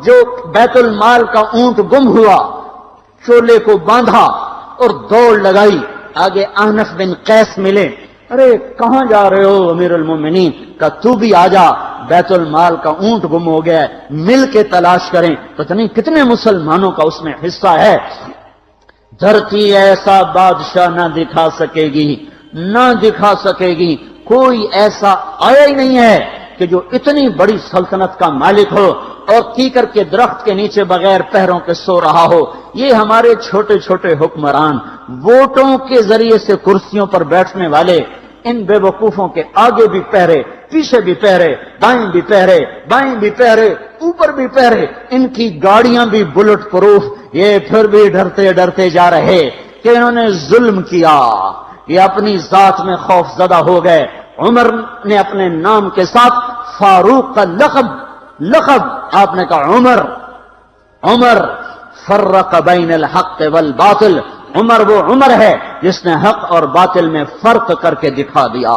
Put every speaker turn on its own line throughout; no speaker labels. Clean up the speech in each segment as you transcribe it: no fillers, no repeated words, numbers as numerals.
جو بیت المال کا اونٹ گم ہوا، چولے کو باندھا اور دوڑ لگائی، آگے احنف بن قیس ملے، ارے کہاں جا رہے ہو امیر المومنین؟ کہ تو بھی آ جا، بیت المال کا اونٹ گم ہو گیا ہے، مل کے تلاش کریں۔ پتہ نہیں کتنے مسلمانوں کا اس میں حصہ ہے۔ دھرتی ایسا بادشاہ نہ دکھا سکے گی، نہ دکھا سکے گی، کوئی ایسا آیا ہی نہیں ہے کہ جو اتنی بڑی سلطنت کا مالک ہو اور کیکر کے درخت کے نیچے بغیر پیروں کے سو رہا ہو۔ یہ ہمارے چھوٹے چھوٹے حکمران، ووٹوں کے ذریعے سے کرسیوں پر بیٹھنے والے، ان بے وقوفوں کے آگے بھی پہرے، پیچھے بھی پہرے، دائیں بھی پہرے، بائیں بھی پہرے، اوپر بھی پہرے، ان کی گاڑیاں بھی بلٹ پروف، یہ پھر بھی ڈرتے ڈرتے جا رہے کہ انہوں نے ظلم کیا، یہ اپنی ذات میں خوف زدہ ہو گئے۔ عمر نے اپنے نام کے ساتھ فاروق کا لقب آپ نے کہا عمر فرق بین الحق والباطل، عمر وہ عمر ہے جس نے حق اور باطل میں فرق کر کے دکھا دیا،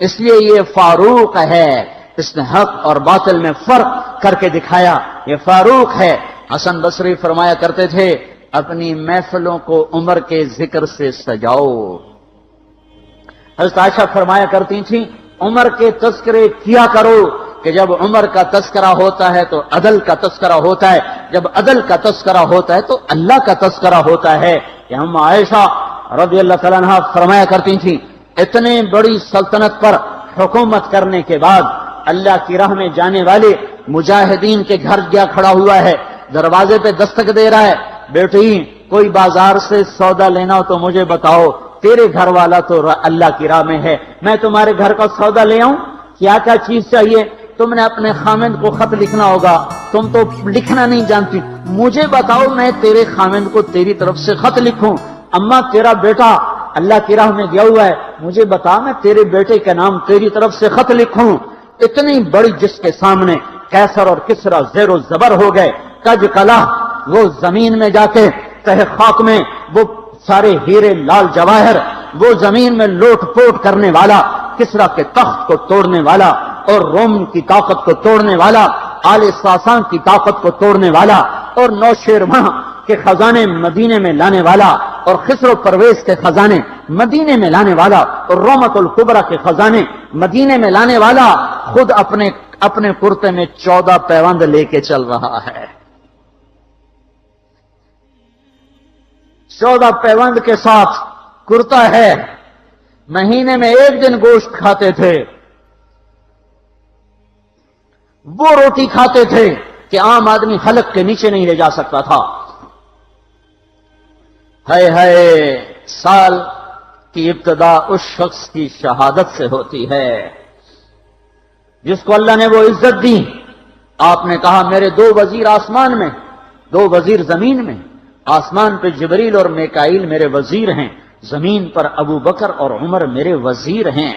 اس لیے یہ فاروق ہے، اس نے حق اور باطل میں فرق کر کے دکھایا، یہ فاروق ہے۔ حسن بصری فرمایا کرتے تھے اپنی محفلوں کو عمر کے ذکر سے سجاؤ۔ حضرت عائشہ فرمایا کرتی تھیں عمر کے تذکرے کیا کرو، کہ جب عمر کا تذکرہ ہوتا ہے تو عدل کا تذکرہ ہوتا ہے، جب عدل کا تذکرہ ہوتا ہے تو اللہ کا تذکرہ ہوتا ہے۔ کہ ہم عائشہ رضی اللہ تعالیٰ عنہ فرمایا کرتی تھیں اتنے بڑی سلطنت پر حکومت کرنے کے بعد اللہ کی راہ میں جانے والے مجاہدین کے گھر گیا کھڑا ہوا ہے، دروازے پہ دستک دے رہا ہے، بیٹی کوئی بازار سے سودا لینا ہو تو مجھے بتاؤ، تیرے گھر والا تو اللہ کی راہ میں ہے، میں تمہارے گھر کا سودا لے آؤں، کیا کیا چیز چاہیے؟ تم نے اپنے خامند کو خط لکھنا ہوگا، تم تو لکھنا نہیں جانتی، مجھے بتاؤ میں تیرے خامند کو تیری طرف سے خط لکھوں۔ اما تیرا بیٹا اللہ کی راہ میں گیا ہوا ہے، مجھے بتا میں تیرے بیٹے کے نام تیری طرف سے خط لکھوں۔ اتنی بڑی جس کے سامنے قیصر اور کسرا زیر و زبر ہو گئے، کج کلا، وہ زمین میں جا کے تہ خاک میں وہ سارے ہیرے لال جواہر، وہ زمین میں لوٹ پوٹ کرنے والا، کسرا کے تخت کو توڑنے والا اور روم کی طاقت کو توڑنے والا، آل ساسان کی طاقت کو توڑنے والا اور نوشیروان کے خزانے مدینے میں لانے والا اور خسرو پرویز کے خزانے مدینے میں لانے والا اور رومت الکبرى کے خزانے مدینے میں لانے والا خود اپنے کرتے میں 14 پیوند لے کے چل رہا ہے، 14 پیوند کے ساتھ کرتا ہے، مہینے میں 1 دن گوشت کھاتے تھے، وہ روٹی کھاتے تھے کہ عام آدمی حلق کے نیچے نہیں لے جا سکتا تھا۔ ہے سال کی ابتدا اس شخص کی شہادت سے ہوتی ہے جس کو اللہ نے وہ عزت دی۔ آپ نے کہا میرے 2 وزیر آسمان میں، 2 وزیر زمین میں، آسمان پہ جبریل اور میکائیل میرے وزیر ہیں، زمین پر ابو بکر اور عمر میرے وزیر ہیں۔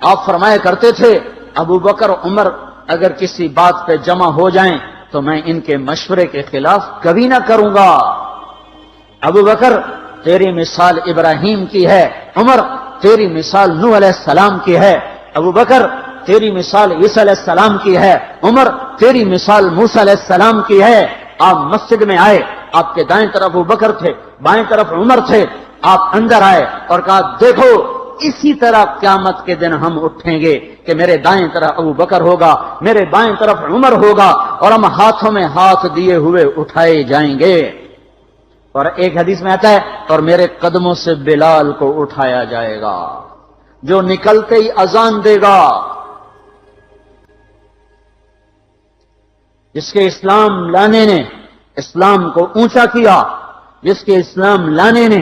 آپ فرمایا کرتے تھے ابو بکر عمر اگر کسی بات پہ جمع ہو جائیں تو میں ان کے مشورے کے خلاف کبھی نہ کروں گا۔ ابو بکر تیری مثال ابراہیم کی ہے، عمر تیری مثال نوح علیہ السلام کی ہے، ابو بکر تیری مثال عیسیٰ علیہ السلام کی ہے، عمر تیری مثال موسیٰ علیہ السلام کی ہے۔ آپ مسجد میں آئے، آپ کے دائیں طرف ابو بکر تھے، بائیں طرف عمر تھے، آپ اندر آئے اور کہا دیکھو اسی طرح قیامت کے دن ہم اٹھیں گے کہ میرے دائیں طرف ابو بکر ہوگا، میرے بائیں طرف عمر ہوگا اور ہم ہاتھوں میں ہاتھ دیے ہوئے اٹھائے جائیں گے۔ اور ایک حدیث میں آتا ہے اور میرے قدموں سے بلال کو اٹھایا جائے گا جو نکلتے ہی اذان دے گا۔ جس کے اسلام لانے نے اسلام کو اونچا کیا، جس کے اسلام لانے نے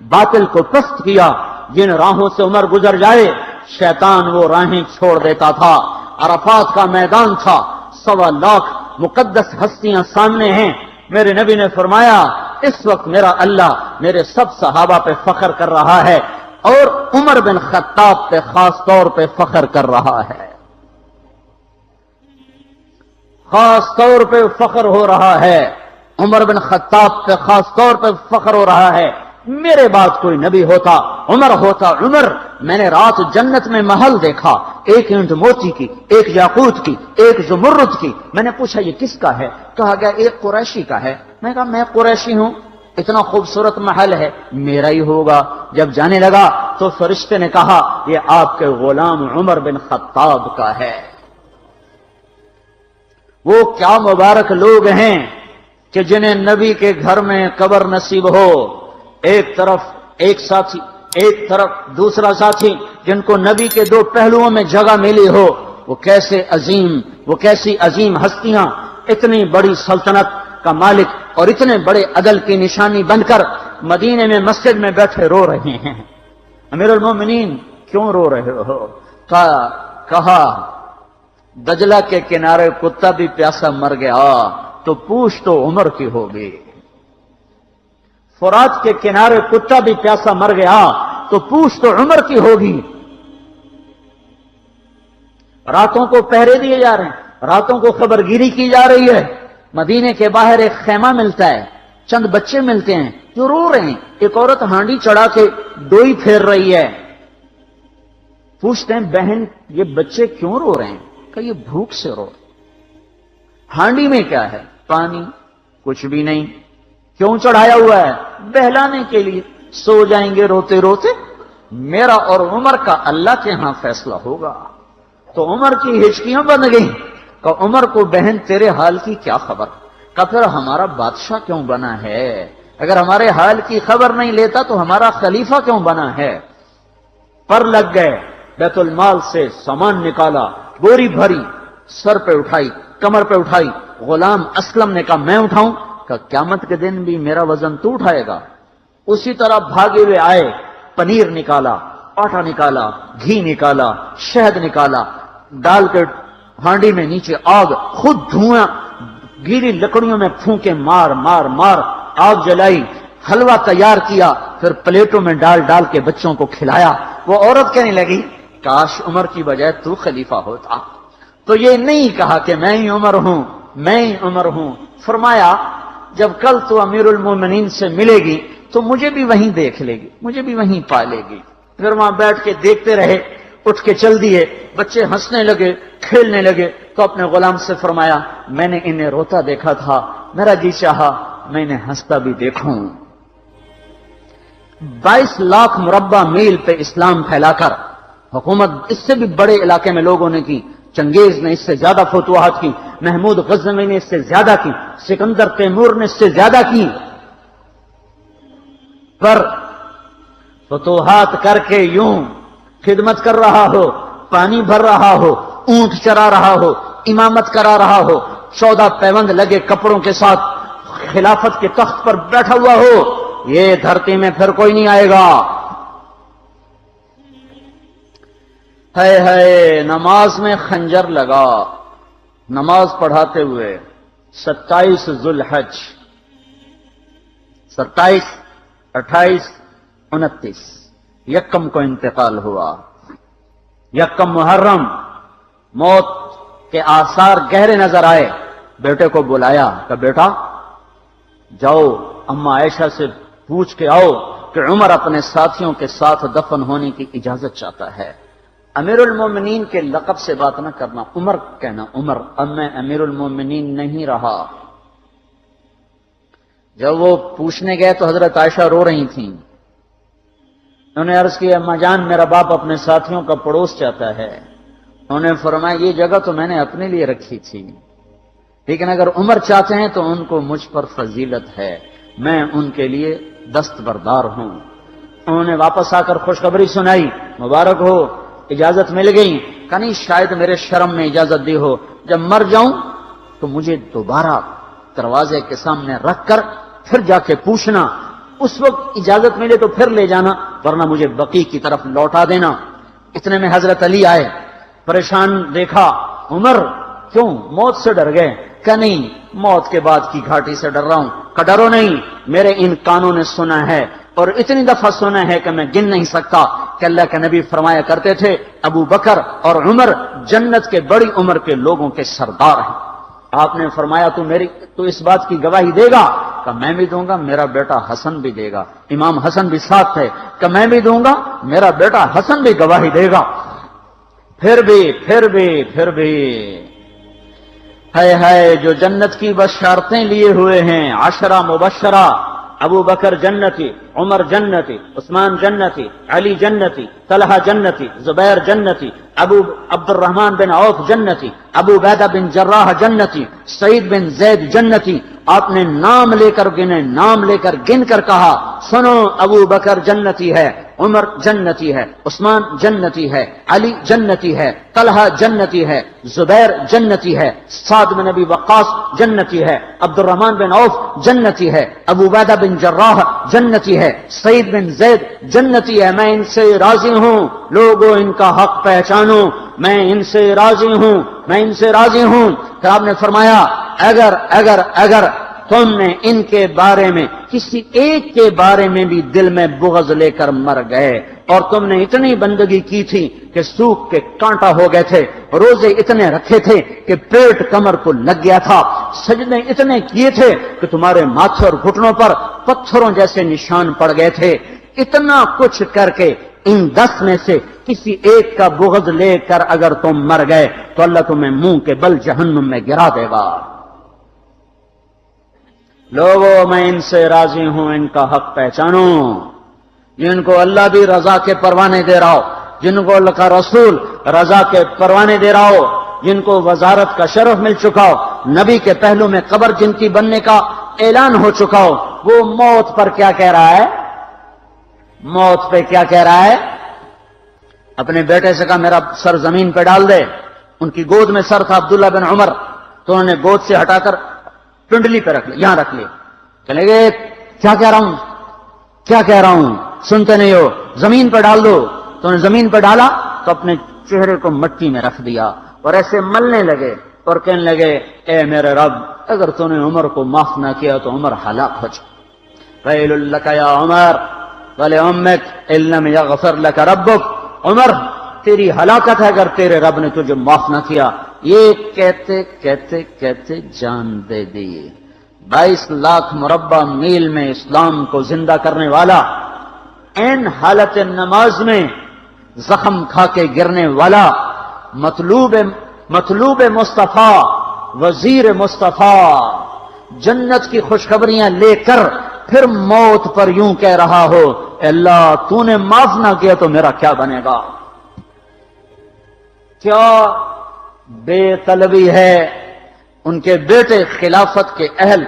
باطل کو پست کیا، جن راہوں سے عمر گزر جائے شیطان وہ راہیں چھوڑ دیتا تھا۔ عرفات کا میدان تھا، 1.25 لاکھ مقدس ہستیاں سامنے ہیں، میرے نبی نے فرمایا اس وقت میرا اللہ میرے سب صحابہ پہ فخر کر رہا ہے اور عمر بن خطاب پہ خاص طور پہ فخر کر رہا ہے، خاص طور پہ فخر ہو رہا ہے، عمر بن خطاب پہ خاص طور پہ فخر ہو رہا ہے۔ میرے بعد کوئی نبی ہوتا عمر ہوتا، عمر میں نے رات جنت میں محل دیکھا، ایک اینٹ موتی کی، ایک یاقوت کی، ایک زمرد کی۔ میں نے پوچھا یہ کس کا ہے؟ کہا گیا ایک قریشی کا ہے۔ میں نے کہا میں قریشی ہوں، اتنا خوبصورت محل ہے، میرا ہی ہوگا۔ جب جانے لگا تو فرشتے نے کہا یہ آپ کے غلام عمر بن خطاب کا ہے۔ وہ کیا مبارک لوگ ہیں کہ جنہیں نبی کے گھر میں قبر نصیب ہو، ایک طرف ایک ساتھی، ایک طرف دوسرا ساتھی، جن کو نبی کے دو پہلوؤں میں جگہ ملی ہو۔ وہ کیسی عظیم ہستیاں، اتنی بڑی سلطنت کا مالک اور اتنے بڑے عدل کی نشانی بن کر مدینے میں مسجد میں بیٹھے رو رہے ہیں۔ امیر المومنین کیوں رو رہے ہو؟ کہا دجلہ کے کنارے کتا بھی پیاسا مر گیا تو پوچھ تو عمر کی ہوگی، فرات کے کنارے کتا بھی پیاسا مر گیا تو پوچھ تو عمر کی ہوگی۔ راتوں کو پہرے دیے جا رہے ہیں، راتوں کو خبرگیری کی جا رہی ہے۔ مدینے کے باہر ایک خیمہ ملتا ہے، چند بچے ملتے ہیں جو رو رہے ہیں۔ ایک عورت ہانڈی چڑھا کے ڈوئی پھیر رہی ہے۔ پوچھتے ہیں بہن یہ بچے کیوں رو رہے ہیں؟ کہ یہ بھوک سے رو رہے۔ ہانڈی میں کیا ہے؟ پانی، کچھ بھی نہیں۔ کیوں چڑھایا ہوا ہے؟ بہلانے کے لیے، سو جائیں گے روتے روتے، میرا اور عمر کا اللہ کے ہاں فیصلہ ہوگا۔ تو عمر کی ہچکیاں بن گئیں کہ عمر کو بہن تیرے حال کی کیا خبر؟ کہ پھر ہمارا بادشاہ کیوں بنا ہے؟ اگر ہمارے حال کی خبر نہیں لیتا تو ہمارا خلیفہ کیوں بنا ہے؟ پر لگ گئے، بیت المال سے سامان نکالا، بوری بھری، سر پہ اٹھائی، کمر پہ اٹھائی۔ غلام اسلم نے کہا میں اٹھاؤں؟ کہ قیامت کے دن بھی میرا وزن تو اٹھائے گا۔ اسی طرح بھاگے ہوئے آئے، پنیر نکالا، آٹا نکالا، گھی نکالا، شہد نکالا، ڈال کے ہانڈی میں نیچے آگ، خود دھواں گیلی لکڑیوں میں پھونکے مار مار مار آگ جلائی، حلوہ تیار کیا، پھر پلیٹوں میں ڈال ڈال کے بچوں کو کھلایا۔ وہ عورت کہنے لگی کاش عمر کی بجائے تو خلیفہ ہوتا۔ تو یہ نہیں کہا کہ میں ہی عمر ہوں، میں ہی عمر ہوں۔ فرمایا جب کل تو امیر المومنین سے ملے گی تو مجھے بھی وہیں دیکھ لے گی، مجھے بھی وہیں پا لے گی۔ پھر وہاں بیٹھ کے دیکھتے رہے، اٹھ کے چل دیے۔ بچے ہنسنے لگے، کھیلنے لگے، تو اپنے غلام سے فرمایا میں نے انہیں روتا دیکھا تھا، میرا جی چاہا میں انہیں ہنستا بھی دیکھوں۔ 22 لاکھ مربع میل پہ اسلام پھیلا کر حکومت اس سے بھی بڑے علاقے میں لوگوں نے کی۔ چنگیز نے اس سے زیادہ فتوحات کی، محمود غزنوی نے اس سے زیادہ کی، سکندر تیمور نے اس سے زیادہ کی۔ پر فتوحات کر کے یوں خدمت کر رہا ہو، پانی بھر رہا ہو، اونٹ چرا رہا ہو، امامت کرا رہا ہو، 14 پیوند لگے کپڑوں کے ساتھ خلافت کے تخت پر بیٹھا ہوا ہو، یہ دھرتی میں پھر کوئی نہیں آئے گا۔ ہے نماز میں خنجر لگا، نماز پڑھاتے ہوئے 27 ذوالحج، 27، 28، 29 یکم کو انتقال ہوا۔ یکم محرم موت کے آثار گہرے نظر آئے۔ بیٹے کو بلایا کہ بیٹا جاؤ اما عائشہ سے پوچھ کے آؤ کہ عمر اپنے ساتھیوں کے ساتھ دفن ہونے کی اجازت چاہتا ہے۔ امیر المومنین کے لقب سے بات نہ کرنا، عمر کہنا، عمر، اب میں امیر المومنین نہیں رہا۔ جب وہ پوچھنے گئے تو حضرت عائشہ رو رہی تھیں۔ انہوں نے عرض کی اما جان میرا باپ اپنے ساتھیوں کا پڑوس چاہتا ہے۔ انہوں نے فرمایا یہ جگہ تو میں نے اپنے لیے رکھی تھی، لیکن اگر عمر چاہتے ہیں تو ان کو مجھ پر فضیلت ہے، میں ان کے لیے دستبردار ہوں۔ انہوں نے واپس آ کر خوشخبری سنائی، مبارک ہو اجازت مل گئی۔ کہ نہیں شاید میرے شرم میں اجازت دی ہو، جب مر جاؤں تو مجھے دوبارہ دروازے کے سامنے رکھ کر پھر جا کے پوچھنا، اس وقت اجازت ملے تو پھر لے جانا، ورنہ مجھے بقیع کی طرف لوٹا دینا۔ اتنے میں حضرت علی آئے، پریشان دیکھا، عمر کیوں موت سے ڈر گئے؟ کہ نہیں موت کے بعد کی گھاٹی سے ڈر رہا ہوں۔ کہ ڈرو نہیں، میرے ان کانوں نے سنا ہے اور اتنی دفعہ سنا ہے کہ میں گن نہیں سکتا کہ اللہ کے نبی فرمایا کرتے تھے ابو بکر اور عمر جنت کے بڑی عمر کے لوگوں کے سردار ہیں۔ آپ نے فرمایا تو اس بات کی گواہی دے گا کہ میں بھی دوں گا، میرا بیٹا حسن بھی دے گا، امام حسن بھی ساتھ تھے کہ میں بھی دوں گا، میرا بیٹا حسن بھی گواہی دے گا۔ پھر بھی ہے جو جنت کی بشارتیں لیے ہوئے ہیں، 10 مبشرہ، ابو بکر جنتی، عمر جنتی، عثمان جنتی، علی جنتی، طلحہ جنتی، زبیر جنتی، ابو عبد الرحمن بن عوف جنتی، ابو عبیدہ بن جراح جنتی، سعید بن زید جنتی۔ آپ نے نام لے کر گنے، نام لے کر گن کر کہا، سنو ابو بکر جنتی ہے، عمر جنتی ہے، عثمان جنتی ہے، علی جنتی ہے، طلحہ جنتی ہے، زبیر جنتی ہے، سعد بن ابی وقاص جنتی ہے، عبد الرحمن بن عوف جنتی ہے، ابو عبیدہ بن جراح جنتی ہے، سعید بن زید جنتی ہے۔ میں ان سے راضی ہوں، لوگوں ان کا حق پہچانو، میں ان سے راضی ہوں، میں ان سے راضی ہوں۔ پھر آپ نے فرمایا اگر تم نے ان کے بارے میں کسی ایک کے بارے میں بھی دل میں بغض لے کر مر گئے، اور تم نے اتنی بندگی کی تھی کہ سوکھ کے کانٹا ہو گئے تھے، روزے اتنے رکھے تھے کہ پیٹ کمر کو لگ گیا تھا، سجدے اتنے کیے تھے کہ تمہارے ماتھے اور گھٹنوں پر پتھروں جیسے نشان پڑ گئے تھے، اتنا کچھ کر کے ان 10 میں سے کسی ایک کا بغض لے کر اگر تم مر گئے تو اللہ تمہیں منہ کے بل جہنم میں گرا دے گا۔ لوگوں میں ان سے راضی ہوں، ان کا حق پہچانو، جن کو اللہ بھی رضا کے پروانے دے رہا ہو، جن کو اللہ کا رسول رضا کے پروانے دے رہا ہو، جن کو وزارت کا شرف مل چکا ہو، نبی کے پہلو میں قبر جن کی بننے کا اعلان ہو چکا ہو، وہ موت پر کیا کہہ رہا ہے؟ موت پہ کیا کہہ رہا ہے؟ اپنے بیٹے سے کہا میرا سر زمین پہ ڈال دے۔ ان کی گود میں سر تھا عبداللہ بن عمر، تو انہوں نے گود سے ہٹا کر پنڈلی پہ رکھ لیا، یہاں رکھ لیا۔ چلے گئے، کیا کہہ رہا ہوں سنتے نہیں ہو، زمین پہ ڈال دو۔ تو انہوں نے زمین پہ ڈالا تو اپنے چہرے کو مٹی میں رکھ دیا اور ایسے ملنے لگے اور کہنے لگے، اے میرے رب، اگر تو نے عمر کو معاف نہ کیا تو عمر ہلاک ہو جائے۔ ویل لک یا عمر ولأمک ان لم یغفر لک ربک، عمر تیری ہلاکت ہے اگر تیرے رب نے تجھے معاف نہ کیا۔ یہ کہتے کہتے کہتے جان دے دی۔ 22 لاکھ مربع میل میں اسلام کو زندہ کرنے والا، این حالت نماز میں زخم کھا کے گرنے والا، مطلوب مصطفیٰ، وزیر مصطفیٰ، جنت کی خوشخبریاں لے کر پھر موت پر یوں کہہ رہا ہو، اللہ تو نے معاف نہ کیا تو میرا کیا بنے گا؟ کیا بے طلبی ہے۔ ان کے بیٹے خلافت کے اہل،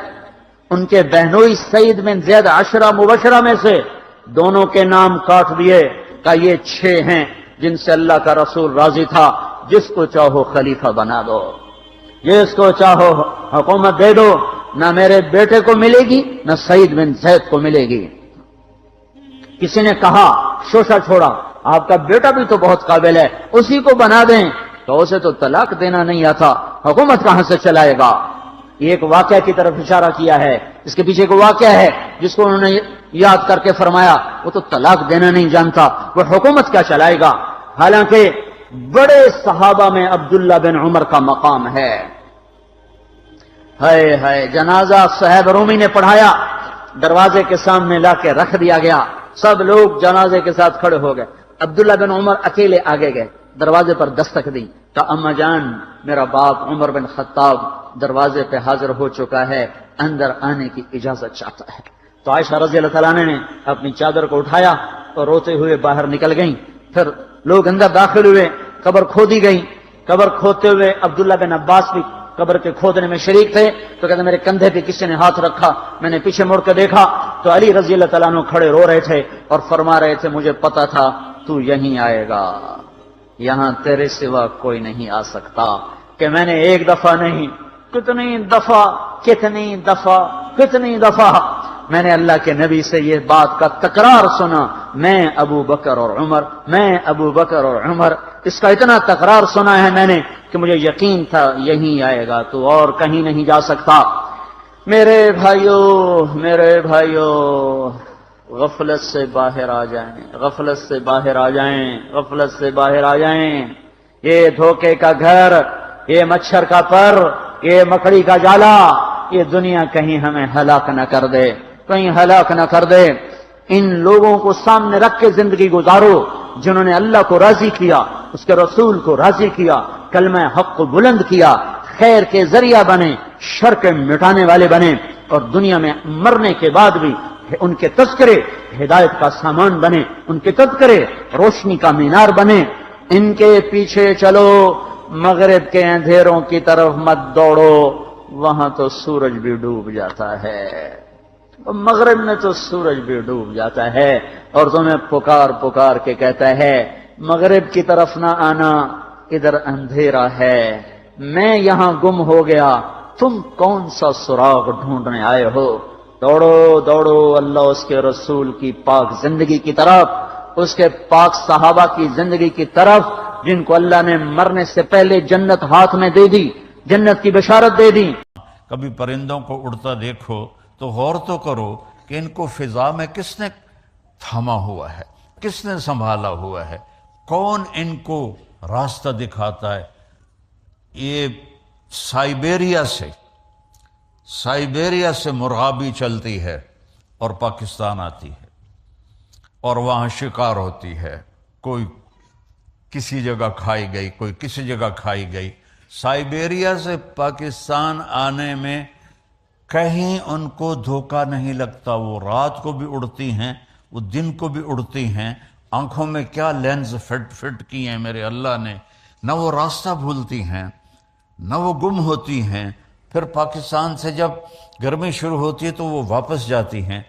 ان کے بہنوئی سعید بن زید 10 مبشرہ میں سے دونوں کے نام کاٹ دیے کہ یہ 6 ہیں جن سے اللہ کا رسول راضی تھا، جس کو چاہو خلیفہ بنا دو، جس کو چاہو حکومت دے دو، نہ میرے بیٹے کو ملے گی نہ سعید بن زید کو ملے گی۔ کسی نے کہا شوشہ چھوڑا، آپ کا بیٹا بھی تو بہت قابل ہے، اسی کو بنا دیں، تو اسے تو طلاق دینا نہیں آتا، حکومت کہاں سے چلائے گا؟ یہ ایک واقعہ کی طرف اشارہ کیا ہے، اس کے پیچھے ایک واقعہ ہے جس کو انہوں نے یاد کر کے فرمایا، وہ تو طلاق دینا نہیں جانتا، وہ حکومت کیا چلائے گا؟ حالانکہ بڑے صحابہ میں عبداللہ بن عمر کا مقام ہے۔ ہے جنازہ صہیب رومی نے پڑھایا، دروازے کے سامنے لا کے رکھ دیا گیا، سب لوگ جنازے کے ساتھ کھڑے ہو گئے، عبداللہ بن عمر اکیلے آگے گئے، دروازے پر دستک دی کہ اما جان، میرا باپ عمر بن خطاب دروازے پہ حاضر ہو چکا ہے، اندر آنے کی اجازت چاہتا ہے۔ تو عائشہ رضی اللہ تعالیٰ نے اپنی چادر کو اٹھایا اور روتے ہوئے باہر نکل گئیں۔ پھر لوگ اندر داخل ہوئے، قبر کھودی گئی، قبر کھودتے ہوئے عبداللہ بن عباس بھی قبر کے کھودنے میں شریک تھے، تو کہتے میرے کندھے پہ کسی نے ہاتھ رکھا، میں نے پیچھے مڑ کے دیکھا تو علی رضی اللہ تعالیٰ عنہ کھڑے رو رہے تھے اور فرما رہے تھے، مجھے پتا تھا تو یہیں آئے گا، یہاں تیرے سوا کوئی نہیں آ سکتا۔ کہ میں نے ایک دفعہ نہیں، کتنی دفعہ میں نے اللہ کے نبی سے یہ بات کا تکرار سنا، میں ابو بکر اور عمر، اس کا اتنا تکرار سنا ہے میں نے کہ مجھے یقین تھا یہیں آئے گا، تو اور کہیں نہیں جا سکتا۔ میرے بھائیو، غفلت سے باہر آ جائیں، یہ دھوکے کا گھر، یہ مچھر کا پر، یہ مکڑی کا جالا، یہ دنیا کہیں ہمیں ہلاک نہ کر دے، کہیں ہلاک نہ کر دے۔ ان لوگوں کو سامنے رکھ کے زندگی گزارو جنہوں نے اللہ کو راضی کیا، اس کے رسول کو راضی کیا، کلمہ حق کو بلند کیا، خیر کے ذریعہ بنے، شر کے مٹانے والے بنے، اور دنیا میں مرنے کے بعد بھی ان کے تذکرے ہدایت کا سامان بنے، ان کے تذکرے روشنی کا مینار بنے۔ ان کے پیچھے چلو، مغرب کے اندھیروں کی طرف مت دوڑو، وہاں تو سورج بھی ڈوب جاتا ہے، مغرب میں تو سورج بھی ڈوب جاتا ہے، اور تمہیں پکار پکار کے کہتا ہے مغرب کی طرف نہ آنا، ادھر اندھیرا ہے، میں یہاں گم ہو گیا، تم کون سا سراغ ڈھونڈنے آئے ہو؟ دوڑو دوڑو اللہ اس کے رسول کی پاک زندگی کی طرف، اس کے پاک صحابہ کی زندگی کی طرف، جن کو اللہ نے مرنے سے پہلے جنت ہاتھ میں دے دی، جنت کی بشارت دے دی۔
کبھی پرندوں کو اڑتا دیکھو تو غور تو کرو کہ ان کو فضا میں کس نے تھاما ہوا ہے، کس نے سنبھالا ہوا ہے، کون ان کو راستہ دکھاتا ہے؟ یہ سائبیریا سے مرغابی چلتی ہے اور پاکستان آتی ہے، اور وہاں شکار ہوتی ہے، کوئی کسی جگہ کھائی گئی، کوئی کسی جگہ کھائی گئی۔ سائبیریا سے پاکستان آنے میں کہیں ان کو دھوکہ نہیں لگتا، وہ رات کو بھی اڑتی ہیں، وہ دن کو بھی اڑتی ہیں، آنکھوں میں کیا لینز فٹ کی ہیں میرے اللہ نے، نہ وہ راستہ بھولتی ہیں نہ وہ گم ہوتی ہیں۔ پھر پاکستان سے جب گرمی شروع ہوتی ہے تو وہ واپس جاتی ہیں،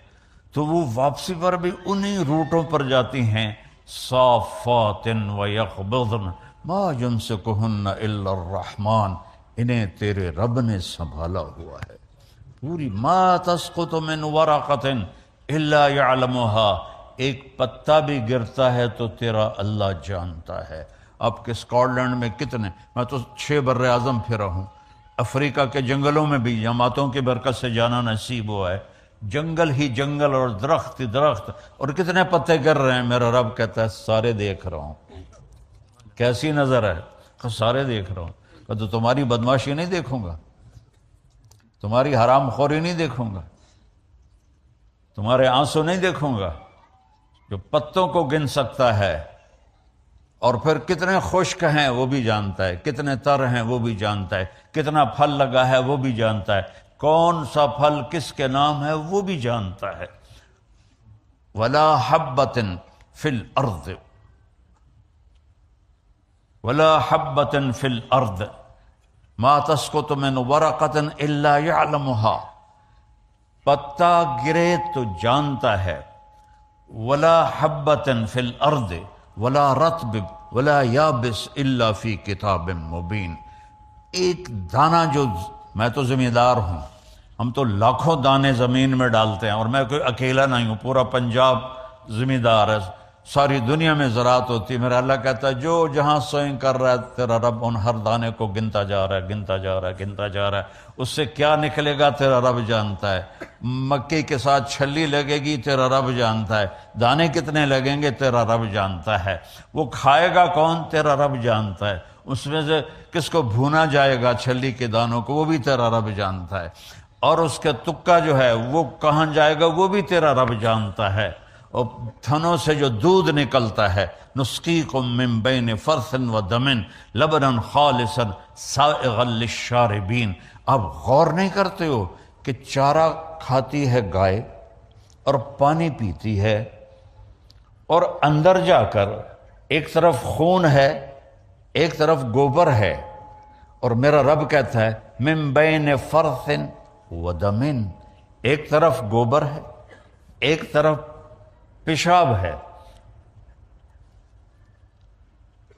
تو وہ واپسی پر بھی انہی روٹوں پر جاتی ہیں، صافات ویقبضن ما یمسکہن الا الرحمن، انہیں تیرے رب نے سنبھالا ہوا ہے۔ پوری ما تسقط من ورقۃ الا یعلمها، ایک پتا بھی گرتا ہے تو تیرا اللہ جانتا ہے۔ اب کہ اسکاٹ لینڈ میں کتنے، میں تو 6 بر اعظم پھرا ہوں، افریقہ کے جنگلوں میں بھی جماعتوں کی برکت سے جانا نصیب ہوا ہے، جنگل ہی جنگل اور درخت ہی درخت، اور کتنے پتے گر رہے ہیں، میرا رب کہتا ہے سارے دیکھ رہا ہوں۔ کیسی نظر ہے؟ سارے دیکھ رہا ہوں۔ تو تمہاری بدماشی نہیں دیکھوں گا، تمہاری حرام خوری نہیں دیکھوں گا، تمہارے آنسو نہیں دیکھوں گا؟ جو پتوں کو گن سکتا ہے اور پھر کتنے خشک ہیں وہ بھی جانتا ہے، کتنے تر ہیں وہ بھی جانتا ہے، کتنا پھل لگا ہے وہ بھی جانتا ہے، کون سا پھل کس کے نام ہے وہ بھی جانتا ہے۔ وَلَا حَبَّةٍ فِي الْأَرْضِ وَلَا حَبَّةٍ فِي الْأَرْضِ مَا تَسْقُطُ مِنْ وَرَقَةٍ إِلَّا يَعْلَمُهَا، پتا گرے تو جانتا ہے، وَلَا حَبَّةٍ فِي الْأَرْضِ وَلَا رَطْبٍ وَلَا يَابِسٍ إِلَّا فِي كِتَابٍ مُبِينٍ، ایک دانہ جو، میں تو ذمہ دار ہوں، ہم تو لاکھوں دانے زمین میں ڈالتے ہیں، اور میں کوئی اکیلا نہیں ہوں، پورا پنجاب ذمہ دار ہے، ساری دنیا میں زراعت ہوتی ہے۔ میرا اللہ کہتا ہے جو جہاں سوئنگ کر رہا ہے تیرا رب ان ہر دانے کو گنتا جا رہا ہے، گنتا جا رہا ہے، گنتا جا رہا ہے، اس سے کیا نکلے گا تیرا رب جانتا ہے۔ مکئی کے ساتھ چھلی لگے گی تیرا رب جانتا ہے، دانے کتنے لگیں گے تیرا رب جانتا ہے، وہ کھائے گا کون تیرا رب جانتا ہے، اس میں سے کس کو بھونا جائے گا چھلی کے دانوں کو وہ بھی تیرا رب جانتا ہے، اور اس کا تکا جو ہے وہ کہاں جائے گا وہ بھی تیرا رب جانتا ہے۔ اور تھنوں سے جو دودھ نکلتا ہے، نسقیکم من بین فرث و دم لبنا خالصا سائغا للشاربین، آپ غور نہیں کرتے ہو کہ چارہ کھاتی ہے گائے اور پانی پیتی ہے، اور اندر جا کر ایک طرف خون ہے ایک طرف گوبر ہے، اور میرا رب کہتا ہے من بین فرث و دم، ایک طرف گوبر ہے ایک طرف پیشاب ہے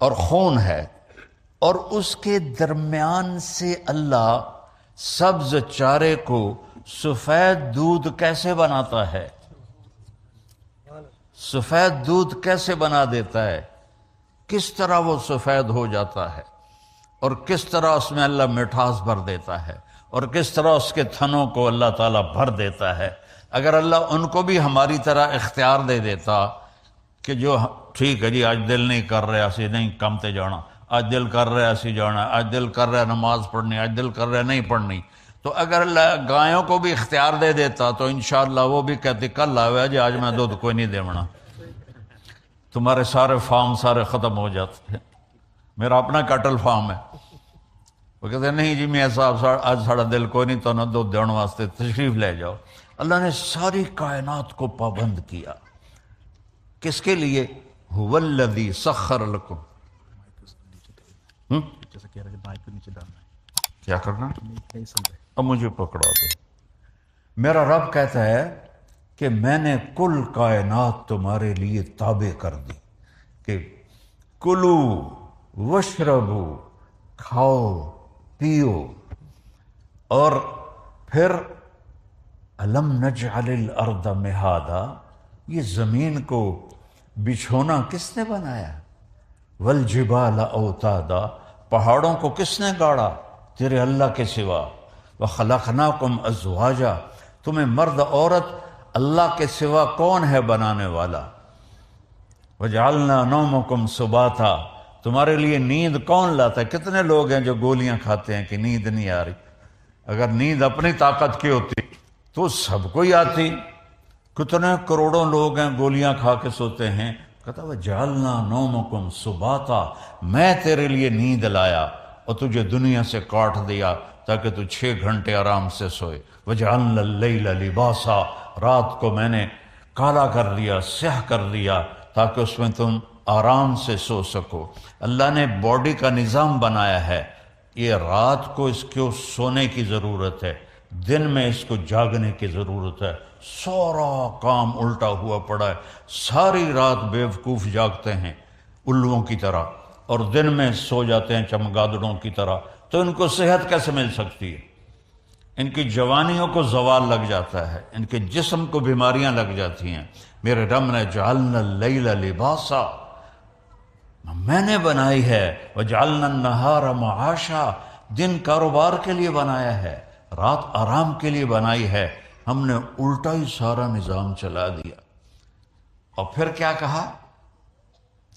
اور خون ہے، اور اس کے درمیان سے اللہ سبز چارے کو سفید دودھ کیسے بناتا ہے، سفید دودھ کیسے بنا دیتا ہے، کس طرح وہ سفید ہو جاتا ہے، اور کس طرح اس میں اللہ مٹھاس بھر دیتا ہے، اور کس طرح اس کے تھنوں کو اللہ تعالیٰ بھر دیتا ہے۔ اگر اللہ ان کو بھی ہماری طرح اختیار دے دیتا کہ جو ٹھیک ہے جی آج دل نہیں کر رہا اسی نہیں کم تے جانا، آج دل کر رہا اسی جانا، آج دل کر رہا نماز پڑھنی، آج دل کر رہا نہیں پڑھنی، تو اگر گایوں کو بھی اختیار دے دیتا تو انشاءاللہ وہ بھی کہتے کل آوے جی آج میں دودھ کوئی نہیں دیونا، تمہارے سارے فارم سارے ختم ہو جاتے ہیں۔ میرا اپنا کٹل فارم ہے، وہ کہتے ہیں نہیں جی میاں صاحب آج ساڑا دل کوئی نہیں تو نہ دودھ دینے واسطے تشریف لے جاؤ۔ اللہ نے ساری کائنات کو پابند کیا، کس کے لیے؟ هو الذی سخر لکم،
جیسا کہہ رہا ہے مائک کے نیچے ڈالنا ہے،
کیا کرنا؟
نہیں سمجھے۔
اب مجھے پکڑا دے۔ میرا رب کہتا ہے کہ میں نے کل کائنات تمہارے لیے تابع کر دی کہ کلو وشربو، کھاؤ پیو، اور پھر الم نجعل الارض مہادا، یہ زمین کو بچھونا کس نے بنایا؟ والجبال اوتادا، پہاڑوں کو کس نے گاڑا؟ تیرے اللہ کے سوا۔ وخلقناکم ازواجا، تمہیں مرد عورت اللہ کے سوا کون ہے بنانے والا؟ وجعلنا نومکم سباتا، تمہارے لیے نیند کون لاتا ہے؟ کتنے لوگ ہیں جو گولیاں کھاتے ہیں کہ نیند نہیں آ رہی؟ اگر نیند اپنی طاقت کی ہوتی تو سب کو ہی آتی۔ کتنے کروڑوں لوگ ہیں گولیاں کھا کے سوتے ہیں۔ کہتا وجعلنا نومکم سباتا، میں تیرے لیے نیند لایا اور تجھے دنیا سے کاٹ دیا تاکہ تو 6 گھنٹے آرام سے سوئے۔ وجعلنا اللیل لباسا، رات کو میں نے کالا کر دیا، سیاہ کر دیا تاکہ اس میں تم آرام سے سو سکو۔ اللہ نے باڈی کا نظام بنایا ہے، یہ رات کو اس کو سونے کی ضرورت ہے، دن میں اس کو جاگنے کی ضرورت ہے۔ سارا کام الٹا ہوا پڑا ہے، ساری رات بیوقوف جاگتے ہیں الووں کی طرح اور دن میں سو جاتے ہیں چمگادڑوں کی طرح، تو ان کو صحت کیسے مل سکتی ہے؟ ان کی جوانیوں کو زوال لگ جاتا ہے، ان کے جسم کو بیماریاں لگ جاتی ہیں۔ میرے رب نے جعلنا اللیل لباسا، میں نے بنائی ہے، وجعلنا النہار معاشا، دن کاروبار کے لیے بنایا ہے، رات آرام کے لیے بنائی ہے۔ ہم نے الٹا ہی سارا نظام چلا دیا۔ اور پھر کیا کہا؟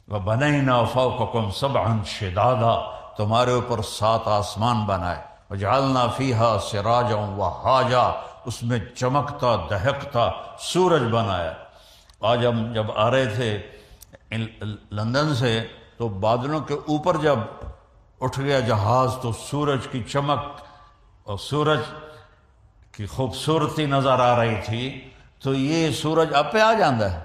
وَبَنَيْنَا فَوْقَكُمْ سَبْعًا شِدَادًا، تمہارے اوپر 7 آسمان بنائے۔ وَجَعَلْنَا فِيهَا سِرَاجًا وَهَّاجًا، اس میں چمکتا دہکتا سورج بنایا۔ آج ہم جب آ رہے تھے لندن سے تو بادلوں کے اوپر جب اٹھ گیا جہاز تو سورج کی چمک اور سورج کی خوبصورتی نظر آ رہی تھی، تو یہ سورج آپ پہ آ جاندہ ہے۔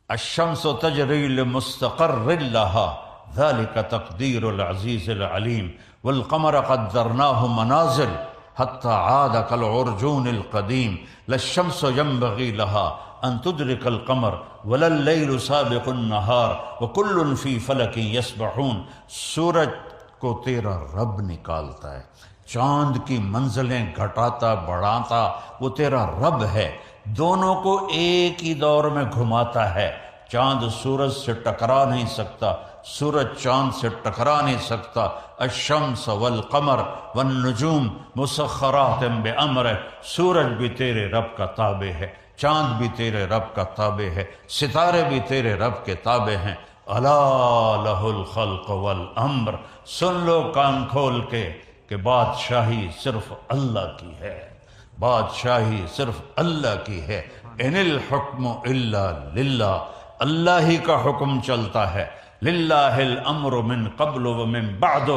الشمس تجری لمستقر لها ذلك تقدیر العزیز العلیم والقمر قدرناه منازل حتى عاد كالعرجون القدیم لا الشمس ينبغي لها ان تدرك القمر ولا الليل سابق النهار وكل في فلك يسبحون، سورج کو تیرا رب نکالتا ہے، چاند کی منزلیں گھٹاتا بڑھاتا وہ تیرا رب ہے، دونوں کو ایک ہی دور میں گھماتا ہے۔ چاند سورج سے ٹکرا نہیں سکتا، سورج چاند سے ٹکرا نہیں سکتا۔ الشمس والقمر والنجوم مسخرات بامرہ، سورج بھی تیرے رب کا تابع ہے، چاند بھی تیرے رب کا تابع ہے، ستارے بھی تیرے رب کے تابع ہیں۔ الا لہ الخلق والامر، سن لو کان کھول کے کہ بادشاہی صرف اللہ کی ہے، بادشاہی صرف اللہ کی ہے۔ ان الحکم الا للہ، اللہ ہی کا حکم چلتا ہے۔ للہ الامر من قبل ومن بعد،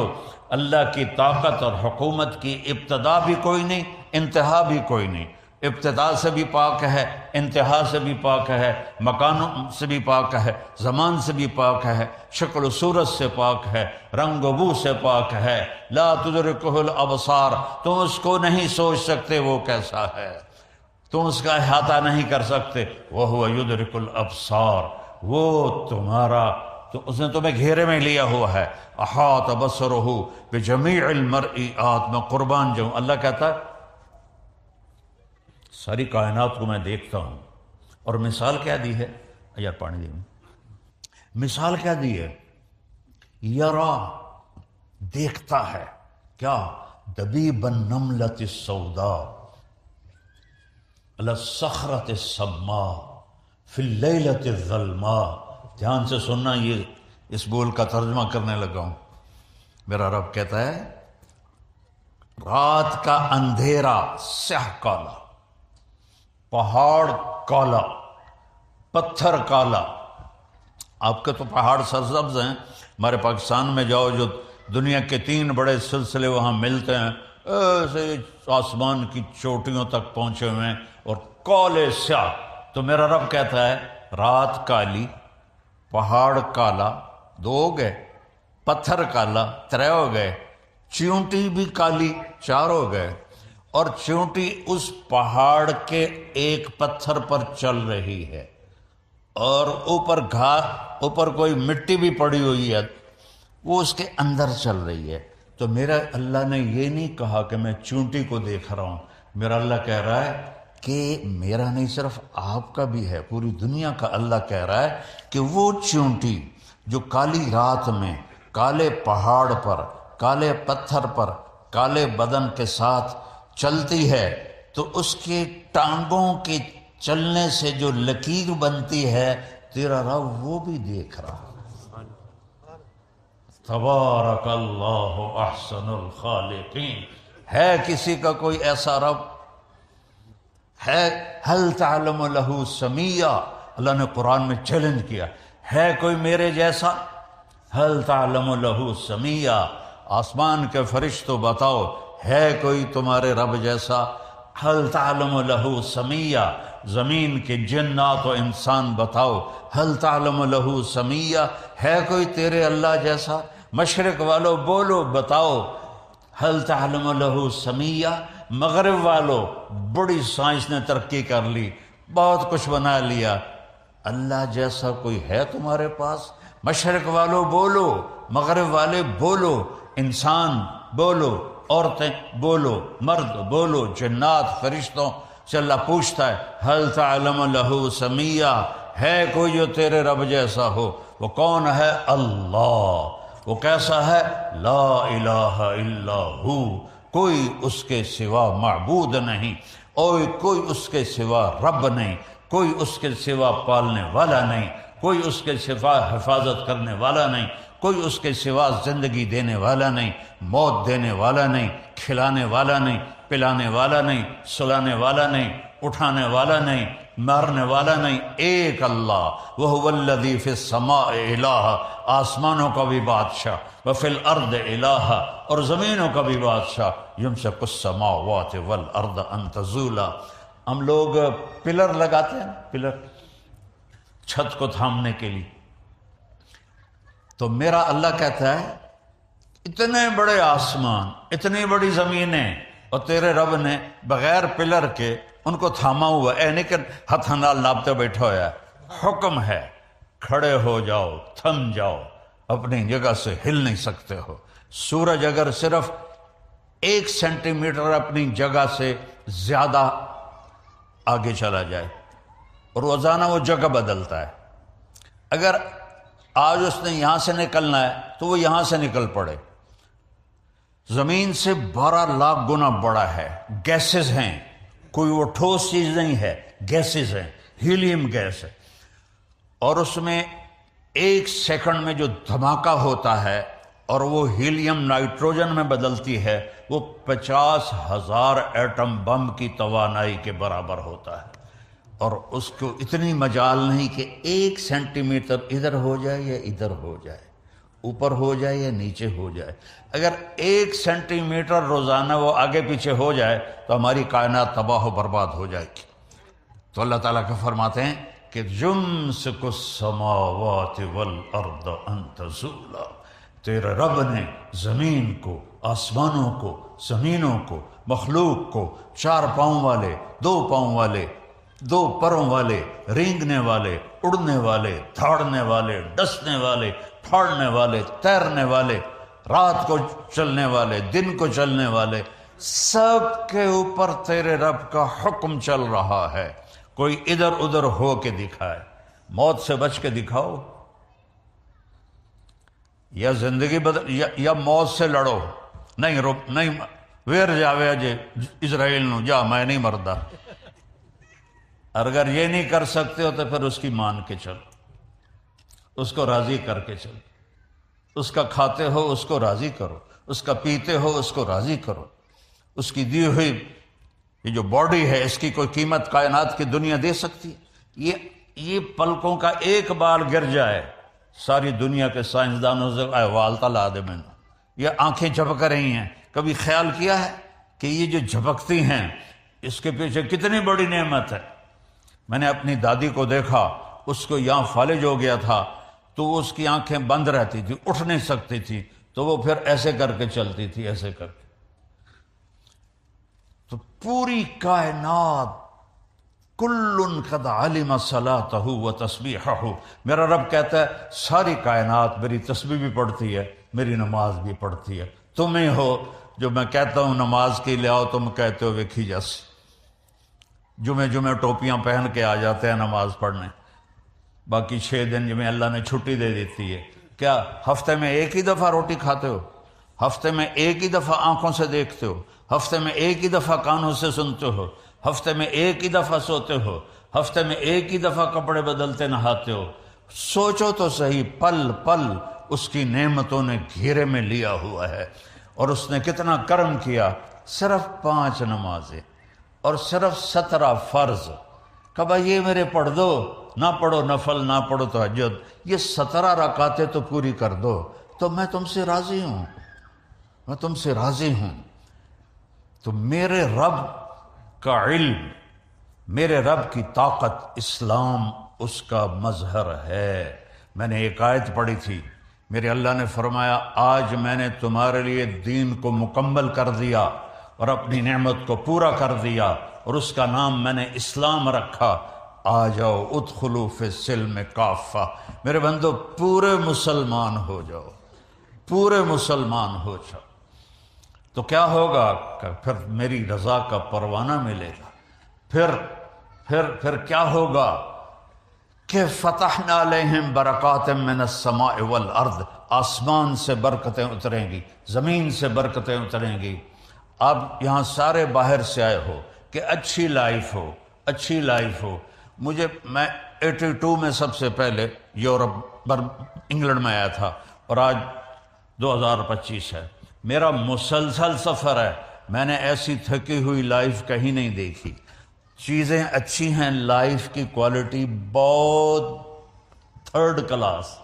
اللہ کی طاقت اور حکومت کی ابتدا بھی کوئی نہیں، انتہا بھی کوئی نہیں۔ ابتدا سے بھی پاک ہے، انتہا سے بھی پاک ہے، مکانوں سے بھی پاک ہے، زمان سے بھی پاک ہے، شکل و صورت سے پاک ہے، رنگ و بو سے پاک ہے۔ لا تدرکہ الابصار، تم اس کو نہیں سوچ سکتے وہ کیسا ہے، تم اس کا احاطہ نہیں کر سکتے۔ وہو یدرک الابصار، وہ تمہارا تو اس نے تمہیں گھیرے میں لیا ہوا ہے۔ احاط بصرہ بجمیع المرئیات، میں قربان جاؤں، اللہ کہتا ہے ساری کائنات کو میں دیکھتا ہوں۔ اور مثال کیا دی ہے؟ یار پانی دی، مثال کیا دی ہے؟ یرا، دیکھتا ہے کیا؟ دبیب النملۃ السوداء علی الصخرۃ الصماء فی اللیلۃ الظلماء۔ دھیان سے سننا، یہ اس بول کا ترجمہ کرنے لگا ہوں۔ میرا رب کہتا ہے رات کا اندھیرا سیاہ کالا، پہاڑ کالا، پتھر کالا۔ آپ کے تو پہاڑ سرسبز ہیں، ہمارے پاکستان میں جاؤ جو دنیا کے 3 بڑے سلسلے وہاں ملتے ہیں، ایسے آسمان کی چوٹیوں تک پہنچے ہوئے ہیں اور کالے سیاہ۔ تو میرا رب کہتا ہے رات کالی، پہاڑ کالا، 2 ہو گئے، پتھر کالا 3 ہو گئے، چیونٹی بھی کالی 4 ہو گئے، اور چیونٹی اس پہاڑ کے ایک پتھر پر چل رہی ہے، اور اوپر کوئی مٹی بھی پڑی ہوئی ہے، وہ اس کے اندر چل رہی ہے۔ تو میرا اللہ نے یہ نہیں کہا کہ میں چونٹی کو دیکھ رہا ہوں، میرا اللہ کہہ رہا ہے کہ میرا نہیں صرف آپ کا بھی ہے، پوری دنیا کا اللہ کہہ رہا ہے کہ وہ چونٹی جو کالی رات میں کالے پہاڑ پر، کالے پتھر پر، کالے بدن کے ساتھ چلتی ہے، تو اس کے ٹانگوں کے چلنے سے جو لکیر بنتی ہے تیرا رب وہ بھی دیکھ رہا ہے۔ تبارک اللہ احسن الخالقین۔ ہے کسی کا کوئی ایسا رب؟ ہے؟ هل تعلم له سمیہ، اللہ نے قرآن میں چیلنج کیا، ہے کوئی میرے جیسا؟ هل تعلم له سمیہ، آسمان کے فرشتوں بتاؤ ہے کوئی تمہارے رب جیسا؟ هل تعلم له سمیہ، زمین کے جنات و انسان بتاؤ هل تعلم له سمیہ، ہے کوئی تیرے اللہ جیسا؟ مشرق والو بولو بتاؤ هل تعلم له سمیہ۔ مغرب والو، بڑی سائنس نے ترقی کر لی، بہت کچھ بنا لیا، اللہ جیسا کوئی ہے تمہارے پاس؟ مشرق والو بولو، مغرب والے بولو، انسان بولو، عورتیں بولو، مرد بولو، جنات فرشتوں سے اللہ پوچھتا ہے هل تعلم له سمیہ، ہے کوئی جو تیرے رب جیسا ہو؟ وہ کون ہے؟ اللہ۔ وہ کیسا ہے؟ لا الہ الا ہو، کوئی اس کے سوا معبود نہیں، اور کوئی اس کے سوا رب نہیں، کوئی اس کے سوا پالنے والا نہیں، کوئی اس کے سوا حفاظت کرنے والا نہیں، کوئی اس کے سوا زندگی دینے والا نہیں، موت دینے والا نہیں، کھلانے والا نہیں، پلانے والا نہیں، سلانے والا نہیں، اٹھانے والا نہیں، مارنے والا نہیں، ایک اللہ۔ وَهُوَ الَّذِي فِي السَّمَاءِ إِلَٰهٌ، آسمانوں کا بھی بادشاہ، وَفِي الْأَرْضِ إِلَٰهٌ، اور زمینوں کا بھی بادشاہ، يُمْسِكُ السَّمَاوَاتِ وَالْأَرْضَ أَن تَزُولَا۔ ہم لوگ پلر لگاتے ہیں، پلر چھت کو تھامنے کے لیے، تو میرا اللہ کہتا ہے اتنے بڑے آسمان، اتنی بڑی زمینیں، اور تیرے رب نے بغیر پلر کے ان کو تھاما ہوا ہے، نہیں کہ ہتھ نال ناپتے بیٹھا ہوا ہے، حکم ہے کھڑے ہو جاؤ، تھم جاؤ، اپنی جگہ سے ہل نہیں سکتے ہو۔ سورج اگر صرف 1 سینٹی میٹر اپنی جگہ سے زیادہ آگے چلا جائے، اور روزانہ وہ جگہ بدلتا ہے، اگر آج اس نے یہاں سے نکلنا ہے تو وہ یہاں سے نکل پڑے۔ زمین سے 12 لاکھ گنا بڑا ہے، گیسز ہیں، کوئی وہ ٹھوس چیز نہیں ہے، گیسز ہیں، ہیلیم گیس ہے، اور اس میں 1 سیکنڈ میں جو دھماکہ ہوتا ہے اور وہ ہیلیم نائٹروجن میں بدلتی ہے، وہ 50,000 ایٹم بم کی توانائی کے برابر ہوتا ہے، اور اس کو اتنی مجال نہیں کہ 1 سینٹی میٹر ادھر ہو جائے یا ادھر ہو جائے، اوپر ہو جائے یا نیچے ہو جائے۔ اگر 1 سینٹی میٹر روزانہ وہ آگے پیچھے ہو جائے تو ہماری کائنات تباہ و برباد ہو جائے گی۔ تو اللہ تعالیٰ کا فرماتے ہیں کہ یمسک السماوات والارض ان تزولا، تیرے رب نے زمین کو، آسمانوں کو، زمینوں کو، مخلوق کو، 4 پاؤں والے، 2 پاؤں والے، 2 پروں والے، رینگنے والے، اڑنے والے، دھاڑنے والے، ڈسنے والے، پھاڑنے والے، تیرنے والے، رات کو چلنے والے، دن کو چلنے والے، سب کے اوپر تیرے رب کا حکم چل رہا ہے۔ کوئی ادھر ادھر ہو کے دکھائے، موت سے بچ کے دکھاؤ، یا زندگی یا موت سے لڑو، نہیں ویر جاوے جے اسرائیل نو جا میں نہیں مردا۔ اگر یہ نہیں کر سکتے ہو تو پھر اس کی مان کے چلو، اس کو راضی کر کے چلو، اس کا کھاتے ہو اس کو راضی کرو، اس کا پیتے ہو اس کو راضی کرو۔ اس کی دی ہوئی یہ جو باڈی ہے اس کی کوئی قیمت کائنات کی دنیا دے سکتی ہے؟ یہ پلکوں کا ایک بال گر جائے ساری دنیا کے سائنسدانوں سے احوال طلع دے میں یہ آنکھیں جھپک رہی ہیں. کبھی خیال کیا ہے کہ یہ جو جھپکتی ہیں اس کے پیچھے کتنی بڑی نعمت ہے؟ میں نے اپنی دادی کو دیکھا، اس کو یہاں فالج ہو گیا تھا تو اس کی آنکھیں بند رہتی تھی، اٹھ نہیں سکتی تھی، تو وہ پھر ایسے کر کے چلتی تھی، ایسے کر کے. تو پوری کائنات کل قد علم صلاتہ و تسبیحہ، میرا رب کہتا ہے ساری کائنات میری تسبیح بھی پڑھتی ہے، میری نماز بھی پڑھتی ہے. تمہیں ہو جو میں کہتا ہوں نماز کے لیے آؤ، تم کہتے ہو ویکھی جیسے جمعے ٹوپیاں پہن کے آ جاتے ہیں نماز پڑھنے، باقی 6 دن جمعے اللہ نے چھٹی دے دیتی ہے. کیا ہفتے میں ایک ہی دفعہ روٹی کھاتے ہو؟ ہفتے میں ایک ہی دفعہ آنکھوں سے دیکھتے ہو؟ ہفتے میں ایک ہی دفعہ کانوں سے سنتے ہو؟ ہفتے میں ایک ہی دفعہ سوتے ہو؟ ہفتے میں ایک ہی دفعہ کپڑے بدلتے نہاتے ہو؟ سوچو تو صحیح، پل پل اس کی نعمتوں نے گھیرے میں لیا ہوا ہے، اور اس نے کتنا کرم کیا. صرف 5 نمازیں اور صرف 17 فرض. کبھا یہ میرے پڑھ دو، نہ پڑھو نفل، نہ پڑھو تہجد، یہ 17 رکعتیں تو پوری کر دو تو میں تم سے راضی ہوں، میں تم سے راضی ہوں. تو میرے رب کا علم، میرے رب کی طاقت، اسلام اس کا مظہر ہے. میں نے ایک آیت پڑھی تھی، میرے اللہ نے فرمایا آج میں نے تمہارے لیے دین کو مکمل کر دیا اور اپنی نعمت کو پورا کر دیا، اور اس کا نام میں نے اسلام رکھا. آ جاؤ ادخلوا فی السلم کافہ، میرے بندو پورے مسلمان ہو جاؤ، پورے مسلمان ہو جاؤ. تو کیا ہوگا کہ پھر میری رضا کا پروانہ ملے گا. پھر کیا ہوگا کہ فتحنا علیہم برکات من السماء والارض، آسمان سے برکتیں اتریں گی، زمین سے برکتیں اتریں گی. آپ یہاں سارے باہر سے آئے ہو کہ اچھی لائف ہو، اچھی لائف ہو. میں 82 میں سب سے پہلے یورپ انگلینڈ میں آیا تھا، اور آج 2025 ہے. میرا مسلسل سفر ہے، میں نے ایسی تھکی ہوئی لائف کہیں نہیں دیکھی. چیزیں اچھی ہیں، لائف کی کوالٹی بہت 3rd کلاس،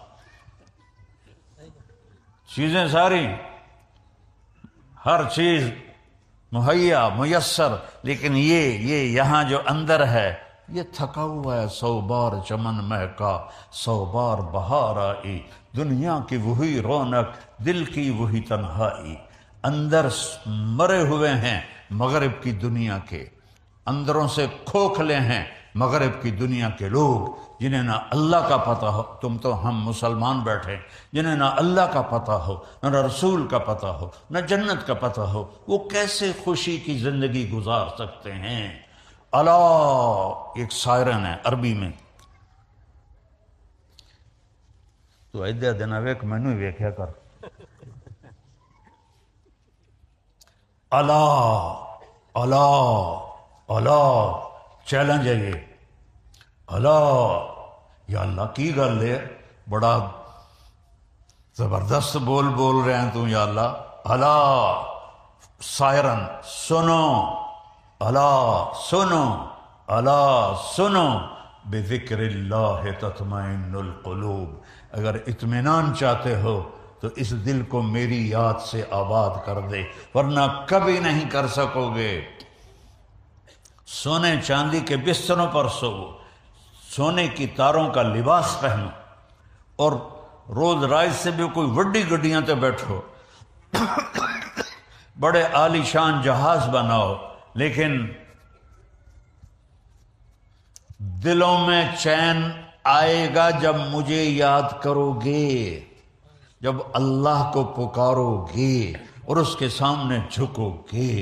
چیزیں ساری، ہر چیز مہیا میسر. لیکن یہ یہاں جو اندر ہے یہ تھکا ہوا ہے. 100 بار چمن مہکا، 100 بار بہار آئی، دنیا کی وہی رونق، دل کی وہی تنہائی. اندر مرے ہوئے ہیں مغرب کی دنیا کے، اندروں سے کھوکھلے ہیں مغرب کی دنیا کے لوگ، جنہیں نہ اللہ کا پتہ ہو. تم تو ہم مسلمان بیٹھے، جنہیں نہ اللہ کا پتہ ہو، نہ رسول کا پتہ ہو، نہ جنت کا پتہ ہو، وہ کیسے خوشی کی زندگی گزار سکتے ہیں؟ اللہ ایک سائرن ہے عربی میں. تو ایدہ دن ویک مینو ویکھیا کر. اللہ اللہ اللہ، چیلنج ہے یہ. اللہ، یا اللہ کی گل ہے، بڑا زبردست بول رہے ہیں تو یا اللہ. اللہ سائرن، سنو اللہ، سنو اللہ، سنو بذکر اللہ تطمئن القلوب. اگر اطمینان چاہتے ہو تو اس دل کو میری یاد سے آباد کر دے، ورنہ کبھی نہیں کر سکو گے. سونے چاندی کے بستروں پر سو، سونے کی تاروں کا لباس پہنو، اور روز رائز سے بھی کوئی وڈی گڈیاں تے بیٹھو، بڑے عالی شان جہاز بناؤ، لیکن دلوں میں چین آئے گا جب مجھے یاد کرو گے، جب اللہ کو پکارو گے اور اس کے سامنے جھکو گے.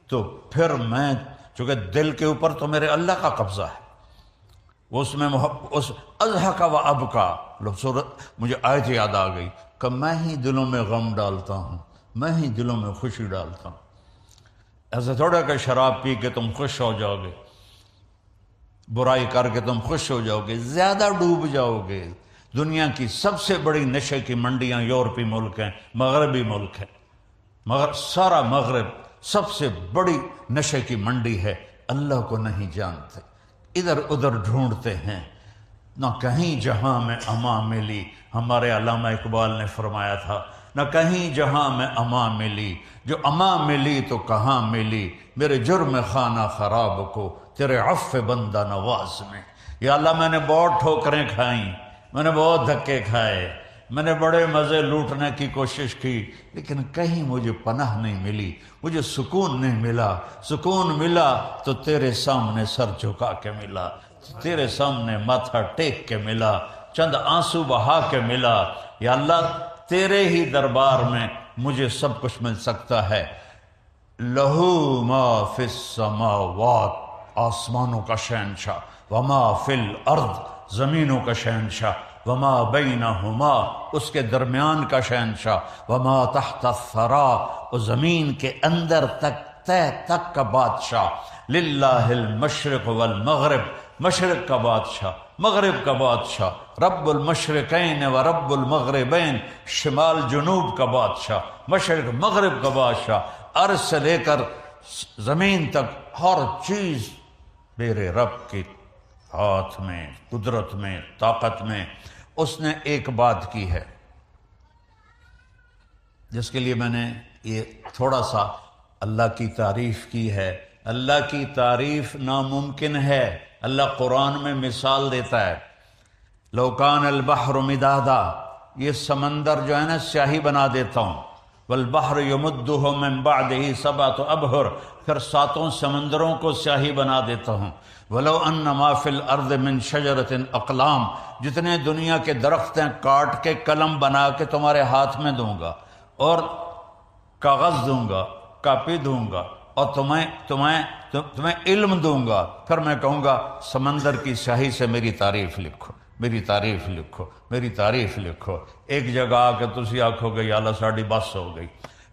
تو پھر میں، چونکہ دل کے اوپر تو میرے اللہ کا قبضہ ہے، اس میں اس اضحک و ابکا، مجھے آیت یاد آ گئی کہ میں ہی دلوں میں غم ڈالتا ہوں، میں ہی دلوں میں خوشی ڈالتا ہوں. ایسا تھوڑا کہ شراب پی کے تم خوش ہو جاؤ گے، برائی کر کے تم خوش ہو جاؤ گے، زیادہ ڈوب جاؤ گے. دنیا کی سب سے بڑی نشے کی منڈیاں یورپی ملک ہیں، مغربی ملک ہیں، مگر سارا مغرب سب سے بڑی نشے کی منڈی ہے، اللہ کو نہیں جانتے، ادھر ادھر ڈھونڈتے ہیں، نہ کہیں جہاں میں امان ملی۔ ہمارے علامہ اقبال نے فرمایا تھا، نہ کہیں جہاں میں امان ملی، جو امان ملی تو کہاں ملی، میرے جرم خانہ خراب کو تیرے عفو بندہ نواز میں۔ یا اللہ میں نے بہت ٹھوکریں کھائیں، میں نے بہت دھکے کھائے، میں نے بڑے مزے لوٹنے کی کوشش کی، لیکن کہیں مجھے پناہ نہیں ملی، مجھے سکون نہیں ملا۔ سکون ملا تو تیرے سامنے سر جھکا کے ملا، تیرے سامنے ماتھا ٹیک کے ملا، چند آنسو بہا کے ملا۔ یا اللہ تیرے ہی دربار میں مجھے سب کچھ مل سکتا ہے۔ لہو ما فی السماوات، آسمانوں کا شہنشاہ، وما فی الارض، زمینوں کا شہنشاہ، وما بینہما، اس کے درمیان کا شہنشاہ، وما تحت الثری، اور زمین کے اندر تک تہ تک کا بادشاہ۔ للہ المشرق والمغرب، مشرق کا بادشاہ، مغرب کا بادشاہ، رب المشرقین و رب المغربین، شمال جنوب کا بادشاہ، مشرق مغرب کا بادشاہ، عرش سے لے کر زمین تک ہر چیز میرے رب کے ہاتھ میں، قدرت میں، طاقت میں۔ اس نے ایک بات کی ہے جس کے لیے میں نے یہ تھوڑا سا اللہ کی تعریف کی ہے۔ اللہ کی تعریف ناممکن ہے۔ اللہ قرآن میں مثال دیتا ہے، لو کان البحر مدادا، یہ سمندر جو ہے نا سیاہی بنا دیتا ہوں، والبحر یمدہ من بعدہ سبعۃ ابحر، پھر 7 سمندروں کو سیاہی بنا دیتا ہوں، ولو ان ما فی الارض من شجرۃ اقلام، جتنے دنیا کے درخت ہیں کاٹ کے قلم بنا کے تمہارے ہاتھ میں دوں گا، اور کاغذ دوں گا، کاپی دوں گا، اور تمہیں علم دوں گا، پھر میں کہوں گا سمندر کی سیاہی سے میری تعریف لکھو، میری تعریف لکھو، میری تعریف لکھو۔ ایک جگہ آ کے تسی آکھو گے یا اللہ ساڑی بس ہو گئی،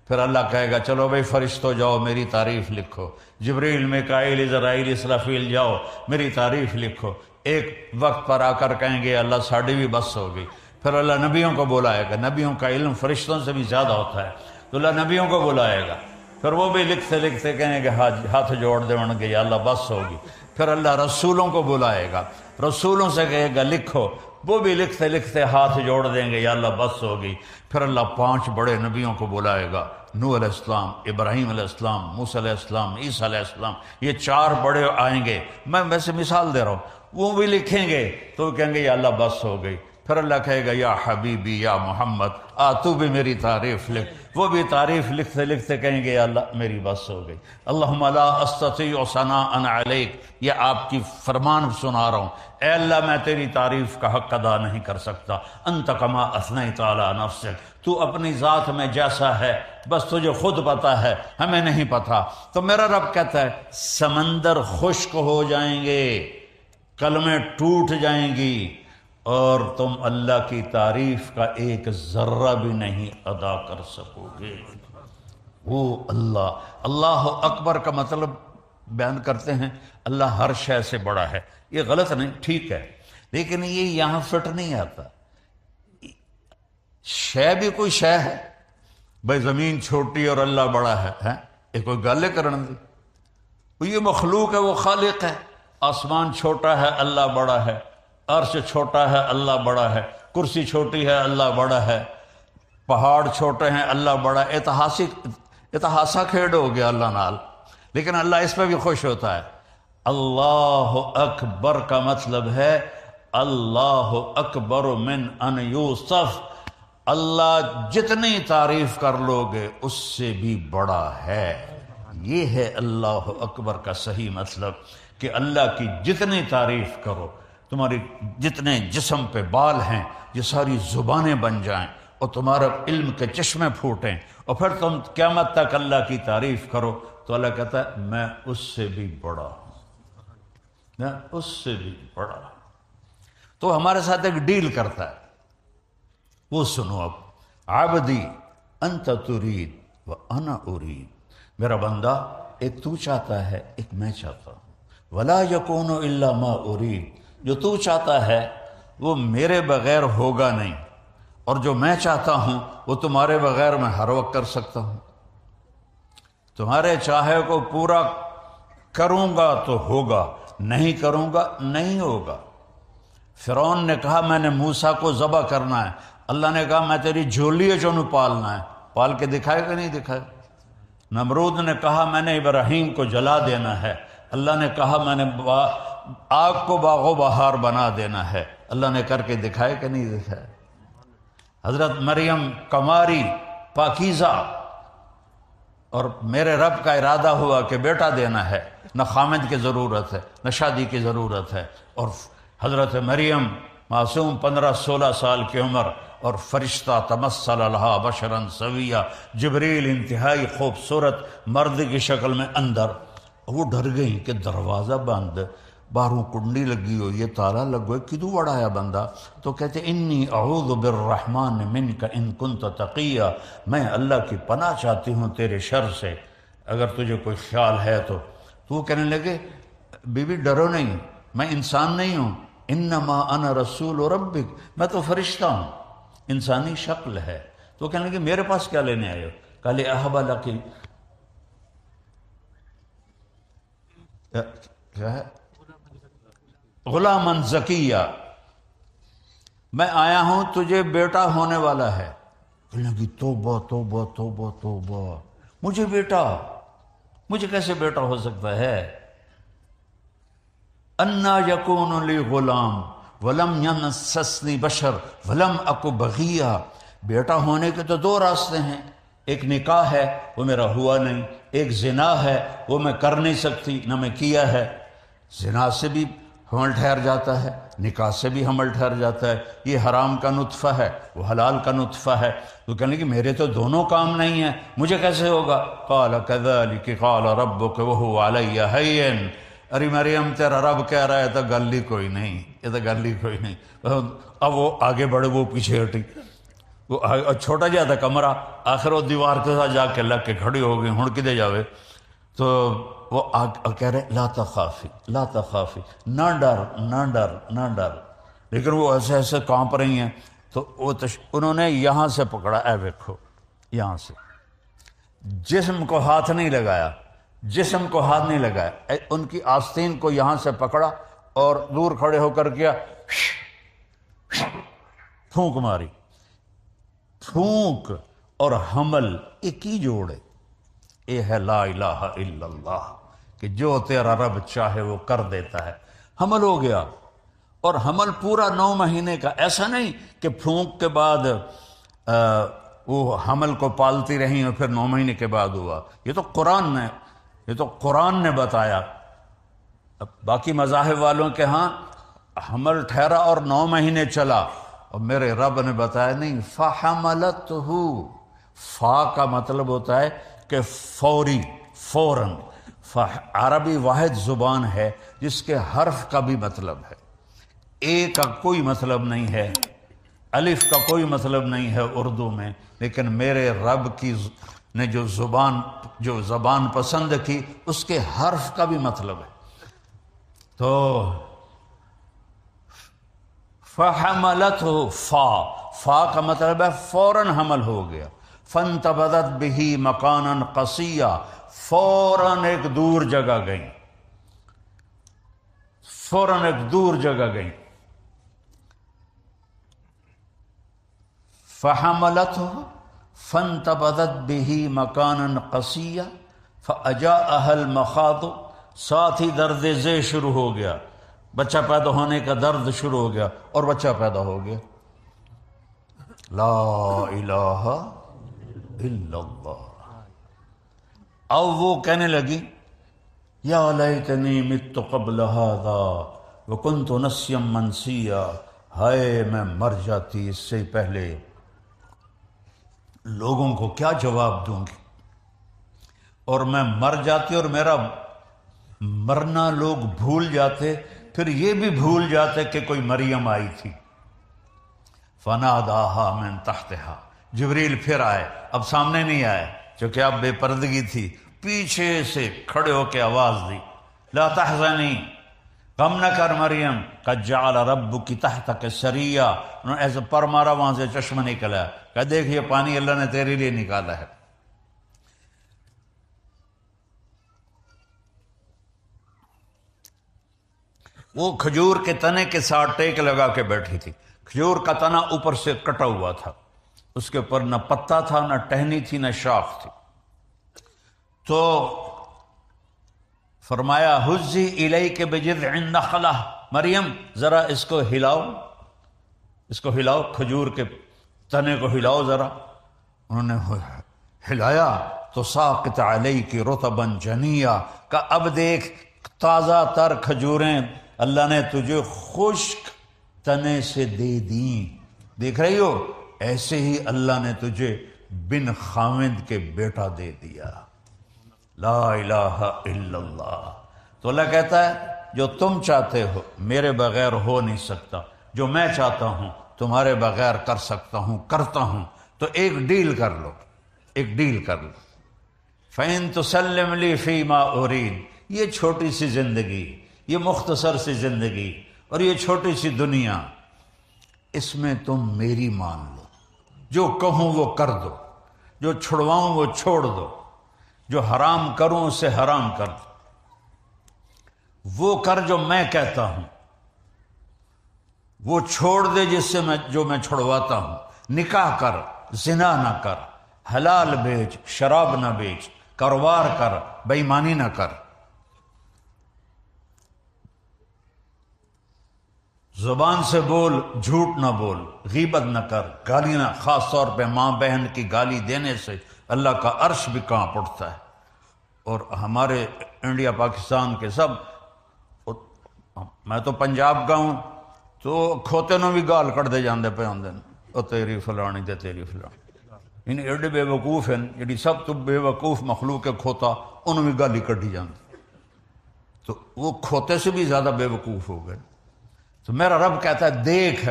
پھر اللہ کہے گا چلو بھائی فرشتو جاؤ میری تعریف لکھو، جبریل میکائیل اسرافیل اسرافیل جاؤ میری تعریف لکھو۔ ایک وقت پر آ کر کہیں گے اللہ ساڑی بھی بس ہو گئی، پھر اللہ نبیوں کو بلائے گا، نبیوں کا علم فرشتوں سے بھی زیادہ ہوتا ہے، تو اللہ نبیوں کو بلائے گا، پھر وہ بھی لکھتے لکھتے کہیں گے ہاتھ جوڑ دے گے یا اللہ بس ہوگی، پھر اللہ رسولوں کو بلائے گا، رسولوں سے کہے گا لکھو، وہ بھی لکھتے لکھتے ہاتھ جوڑ دیں گے یا اللہ بس ہوگی، پھر اللہ 5 بڑے نبیوں کو بلائے گا، نوح علیہ السلام، ابراہیم علیہ السلام، موسیٰ علیہ السلام، عیسیٰ علیہ السلام، یہ 4 بڑے آئیں گے، میں ویسے مثال دے رہا ہوں، وہ بھی لکھیں گے تو وہ کہیں گے یا اللہ بس ہو گئی، پھر اللہ کہے گا یا حبیبی یا محمد تو بھی میری تعریف لکھ، وہ بھی تعریف لکھتے لکھتے کہیں گے یا اللہ میری بس ہو گئی۔ اللہم لا استطیع ثناء علیک، یہ آپ کی فرمان سنا رہا ہوں، اے اللہ میں تیری تعریف کا حق ادا نہیں کر سکتا، انت کما اثنیت علی نفسک، تو اپنی ذات میں جیسا ہے بس تجھے خود پتہ ہے، ہمیں نہیں پتہ۔ تو میرا رب کہتا ہے سمندر خشک ہو جائیں گے، کلمیں ٹوٹ جائیں گی، اور تم اللہ کی تعریف کا ایک ذرہ بھی نہیں ادا کر سکو گے۔ وہ اللہ اکبر کا مطلب بیان کرتے ہیں اللہ ہر شے سے بڑا ہے، یہ غلط نہیں، ٹھیک ہے، لیکن یہ یہاں فٹ نہیں آتا۔ شے بھی کوئی شے ہے، بھائی زمین چھوٹی اور اللہ بڑا ہے، یہ کوئی گل کرن دی، یہ مخلوق ہے وہ خالق ہے، آسمان چھوٹا ہے اللہ بڑا ہے، عرش چھوٹا ہے اللہ بڑا ہے، کرسی چھوٹی ہے اللہ بڑا ہے، پہاڑ چھوٹے ہیں اللہ بڑا ہے، اتہاسہ کھیڑ ہو گیا اللہ نال، لیکن اللہ اس پہ بھی خوش ہوتا ہے۔ اللہ اکبر کا مطلب ہے اللہ اکبر من ان یوصف، اللہ جتنی تعریف کر لو گے اس سے بھی بڑا ہے۔ یہ ہے اللہ اکبر کا صحیح مطلب، کہ اللہ کی جتنی تعریف کرو، تمہاری جتنے جسم پہ بال ہیں یہ ساری زبانیں بن جائیں، اور تمہارا علم کے چشمے پھوٹیں، اور پھر تم قیامت تک اللہ کی تعریف کرو، تو اللہ کہتا ہے میں اس سے بھی بڑا ہوں، میں اس سے بھی بڑا ہوں۔ تو ہمارے ساتھ ایک ڈیل کرتا ہے، وہ سنو اب، عبدی انت ترید و انا ارید، میرا بندہ ایک تو چاہتا ہے ایک میں چاہتا ہوں، ولا یکون الا ما ارید، جو تو چاہتا ہے وہ میرے بغیر ہوگا نہیں، اور جو میں چاہتا ہوں وہ تمہارے بغیر میں ہر وقت کر سکتا ہوں۔ تمہارے چاہے کو پورا کروں گا تو ہوگا، نہیں کروں گا نہیں ہوگا۔ فرعون نے کہا میں نے موسیٰ کو ذبح کرنا ہے، اللہ نے کہا میں تیری جھولی ہے جو انہوں پالنا ہے، پال کے دکھائے کہ نہیں دکھائے۔ نمرود نے کہا میں نے ابراہیم کو جلا دینا ہے، اللہ نے کہا میں نے آگ کو باغ و بہار بنا دینا ہے، اللہ نے کر کے دکھائے کہ نہیں دکھائے۔ حضرت مریم کماری پاکیزہ، اور میرے رب کا ارادہ ہوا کہ بیٹا دینا ہے، نہ خامد کی ضرورت ہے نہ شادی کی ضرورت ہے، اور حضرت مریم معصوم 15-16 سال کی عمر، اور فرشتہ تمثل لہا بشرا سویہ، جبریل انتہائی خوبصورت مرد کی شکل میں اندر۔ وہ ڈر گئیں کہ دروازہ بند، باہروں کنڈی لگی ہو، یہ تالا لگو ہے، کدوں بڑا ہے بندہ؟ تو کہتے انی اعوذ بالرحمن منک ان کنت تقیہ، میں اللہ کی پناہ چاہتی ہوں تیرے شر سے اگر تجھے کوئی خیال ہے تو وہ کہنے لگے بی بی ڈرو نہیں، میں انسان نہیں ہوں، انما انا رسول ربک، میں تو فرشتہ ہوں، انسانی شکل ہے۔ تو کہنے لگے میرے پاس کیا لینے آئے ہو؟ قال اہب لک، کیا ہے؟ غلامن زکیہ، میں آیا ہوں تجھے بیٹا ہونے والا ہے۔ کہنے لگی توبہ توبہ توبہ توبہ، مجھے بیٹا، مجھے کیسے بیٹا ہو سکتا ہے؟ انا یکون لی غلام ولم یمسسنی بشر ولم اک بغیہ، بیٹا ہونے کے تو دو راستے ہیں، ایک نکاح ہے وہ میرا ہوا نہیں، ایک زنا ہے وہ میں کر نہیں سکتی نہ میں کیا ہے۔ زنا سے بھی حمل ٹھہر جاتا ہے، نکاح سے بھی حمل ٹھہر جاتا ہے، یہ حرام کا نطفہ ہے وہ حلال کا نطفہ ہے۔ تو کہنے کہ میرے تو دونوں کام نہیں ہیں، مجھے کیسے ہوگا؟ قال کذلک قال ربک وہو علی ہین، ارے مریم تیرا رب کہہ رہا ہے تو گل ہی کوئی نہیں، یہ تو گل ہی کوئی نہیں۔ اب وہ آگے بڑھے، وہ پیچھے ہٹی، وہ چھوٹا جہا تھا کمرہ، آخر وہ دیوار کے ساتھ جا کے لگ کے کھڑی ہو گئی، ہن کدے جاوے؟ تو وہ کہہ رہے لا تخافی لا تخافی، نہ ڈر نہ ڈر نہ ڈر، لیکن وہ ایسے ایسے کانپ رہی ہیں۔ تو وہ انہوں نے یہاں سے پکڑا، اے دیکھو یہاں سے، جسم کو ہاتھ نہیں لگایا، جسم کو ہاتھ نہیں لگایا، ان کی آستین کو یہاں سے پکڑا اور دور کھڑے ہو کر کیا، پھونک ماری، پھونک اور حمل ایک ہی جوڑے۔ یہ ہے لا الہ الا اللہ، کہ جو تیرا رب چاہے وہ کر دیتا ہے۔ حمل ہو گیا، اور حمل پورا 9 مہینے کا، ایسا نہیں کہ پھونک کے بعد وہ حمل کو پالتی رہیں اور پھر 9 مہینے کے بعد ہوا۔ یہ تو قرآن نے بتایا۔ اب باقی مذاہب والوں کے ہاں حمل ٹھہرا اور 9 مہینے چلا، اور میرے رب نے بتایا نہیں، فحملتہ، فا کا مطلب ہوتا ہے کہ فوری، فوراً۔ عربی واحد زبان ہے جس کے حرف کا بھی مطلب ہے، اے کا کوئی مطلب نہیں ہے، الف کا کوئی مطلب نہیں ہے اردو میں، لیکن میرے رب کی نے جو زبان پسند کی اس کے حرف کا بھی مطلب ہے۔ تو فحملتہ، فا کا مطلب ہے فوراً حمل ہو گیا۔ فانتبذت بہ مکانا قصیا، فوراً ایک دور جگہ گئی، فوراً ایک دور جگہ گئی۔ فحملتہ فانتبذت بہ مکانا قصیا فاجاءها المخاض، ساتھ ہی درد ذیل شروع ہو گیا، بچہ پیدا ہونے کا درد شروع ہو گیا، اور بچہ پیدا ہو گیا۔ لا الہ الا اللہ۔ اب وہ کہنے لگی یا لیتنی مت قبل ھذا وکنت نسیا منسیا، ہائے میں مر جاتی اس سے پہلے، لوگوں کو کیا جواب دوں گی، اور میں مر جاتی اور میرا مرنا لوگ بھول جاتے، پھر یہ بھی بھول جاتے کہ کوئی مریم آئی تھی۔ فناداہا من تحتہا، جبریل پھر آئے، اب سامنے نہیں آئے چونکہ اب بے پردگی تھی، پیچھے سے کھڑے ہو کے آواز دی، لا تحزنی، غم نہ کر مریم، قد جعل ربک تحتک سریا، انہوں نے ایسے پر مارا، وہاں سے چشمہ نکلا، کہ دیکھ یہ پانی اللہ نے تیرے لیے نکالا ہے۔ وہ کھجور کے تنے کے ساتھ ٹیک لگا کے بیٹھی تھی. کھجور کا تنا اوپر سے کٹا ہوا تھا، اس کے اوپر نہ پتا تھا، نہ ٹہنی تھی، نہ شاخ تھی. تو فرمایا حزی الیک بجذع النخلہ، مریم ذرا اس کو ہلاؤ، اس کو ہلاؤ، کھجور کے تنے کو ہلاؤ ذرا. انہوں نے ہلایا تو ساقط علیک رطبا جنیا، کہ اب دیکھ تازہ تر کھجوریں اللہ نے تجھے خشک تنے سے دے دیں. دیکھ رہی ہو، ایسے ہی اللہ نے تجھے بن خاوند کے بیٹا دے دیا. لا الہ الا اللہ. تو اللہ کہتا ہے جو تم چاہتے ہو میرے بغیر ہو نہیں سکتا، جو میں چاہتا ہوں تمہارے بغیر کر سکتا ہوں، کرتا ہوں. تو ایک ڈیل کر لو، ایک ڈیل کر لو. فَإِن تُسَلِّمْ لِي فِي مَا أُرِيدُ، یہ چھوٹی سی زندگی، یہ مختصر سی زندگی اور یہ چھوٹی سی دنیا، اس میں تم میری مان لو. جو کہوں وہ کر دو، جو چھڑواؤں وہ چھوڑ دو، جو حرام کروں اسے حرام کر دو. وہ کر جو میں کہتا ہوں، وہ چھوڑ دے جس سے جو میں چھڑواتا ہوں. نکاح کر، زنا نہ کر، حلال بیچ، شراب نہ بیچ، کاروبار کر، بے ایمانی نہ کر. زبان سے بول، جھوٹ نہ بول، غیبت نہ کر، گالی نہ، خاص طور پہ ماں بہن کی گالی دینے سے اللہ کا عرش بھی کانپ اٹھتا ہے. اور ہمارے انڈیا پاکستان کے سب، میں تو پنجاب کا ہوں، تو کھوتے نو بھی گال کٹ دے جاندے پہ ہوندے نے، او تیری فلانی تے تیری فلانی. یعنی ایڈے بے وقوف ہیں، جڑی سب تو بے وقوف مخلوق ہے کھوتا، انہوں بھی گالی کٹی جاندی. تو وہ کھوتے سے بھی زیادہ بے وقوف ہو گئے. تو میرا رب کہتا ہے دیکھ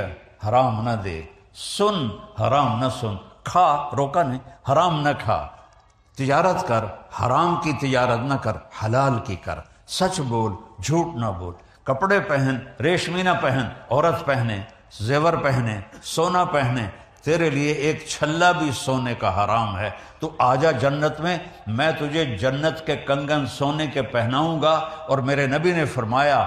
حرام نہ دیکھ، سن حرام نہ سن، کھا روکا نہیں، حرام نہ کھا، تجارت کر، حرام کی تجارت نہ کر، حلال کی کر، سچ بول، جھوٹ نہ بول. کپڑے پہن، ریشمی نہ پہن، عورت پہنے، زیور پہنے، سونا پہنے. تیرے لیے ایک چھلا بھی سونے کا حرام ہے. تو آجا جنت میں تجھے جنت کے کنگن سونے کے پہناؤں گا. اور میرے نبی نے فرمایا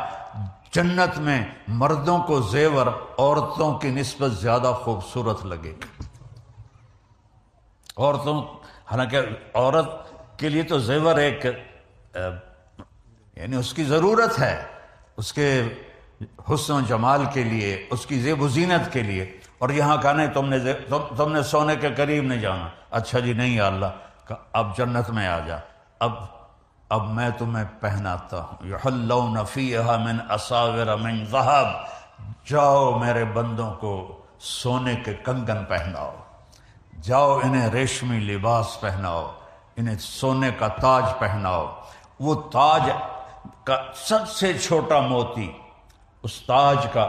جنت میں مردوں کو زیور عورتوں کی نسبت زیادہ خوبصورت لگے گا. عورتوں، حالانکہ عورت کے لیے تو زیور ایک یعنی اس کی ضرورت ہے، اس کے حسن و جمال کے لیے، اس کی زیب و زینت کے لیے. اور یہاں کہا نہیں تم نے سونے کے قریب نہیں جانا. اچھا جی نہیں یا اللہ، اب جنت میں آ جا، اب میں تمہیں پہناتا ہوں. یحلون فیہا من اساور من ذہب، جاؤ میرے بندوں کو سونے کے کنگن پہناؤ، جاؤ انہیں ریشمی لباس پہناؤ، انہیں سونے کا تاج پہناؤ. وہ تاج کا سب سے چھوٹا موتی، اس تاج کا،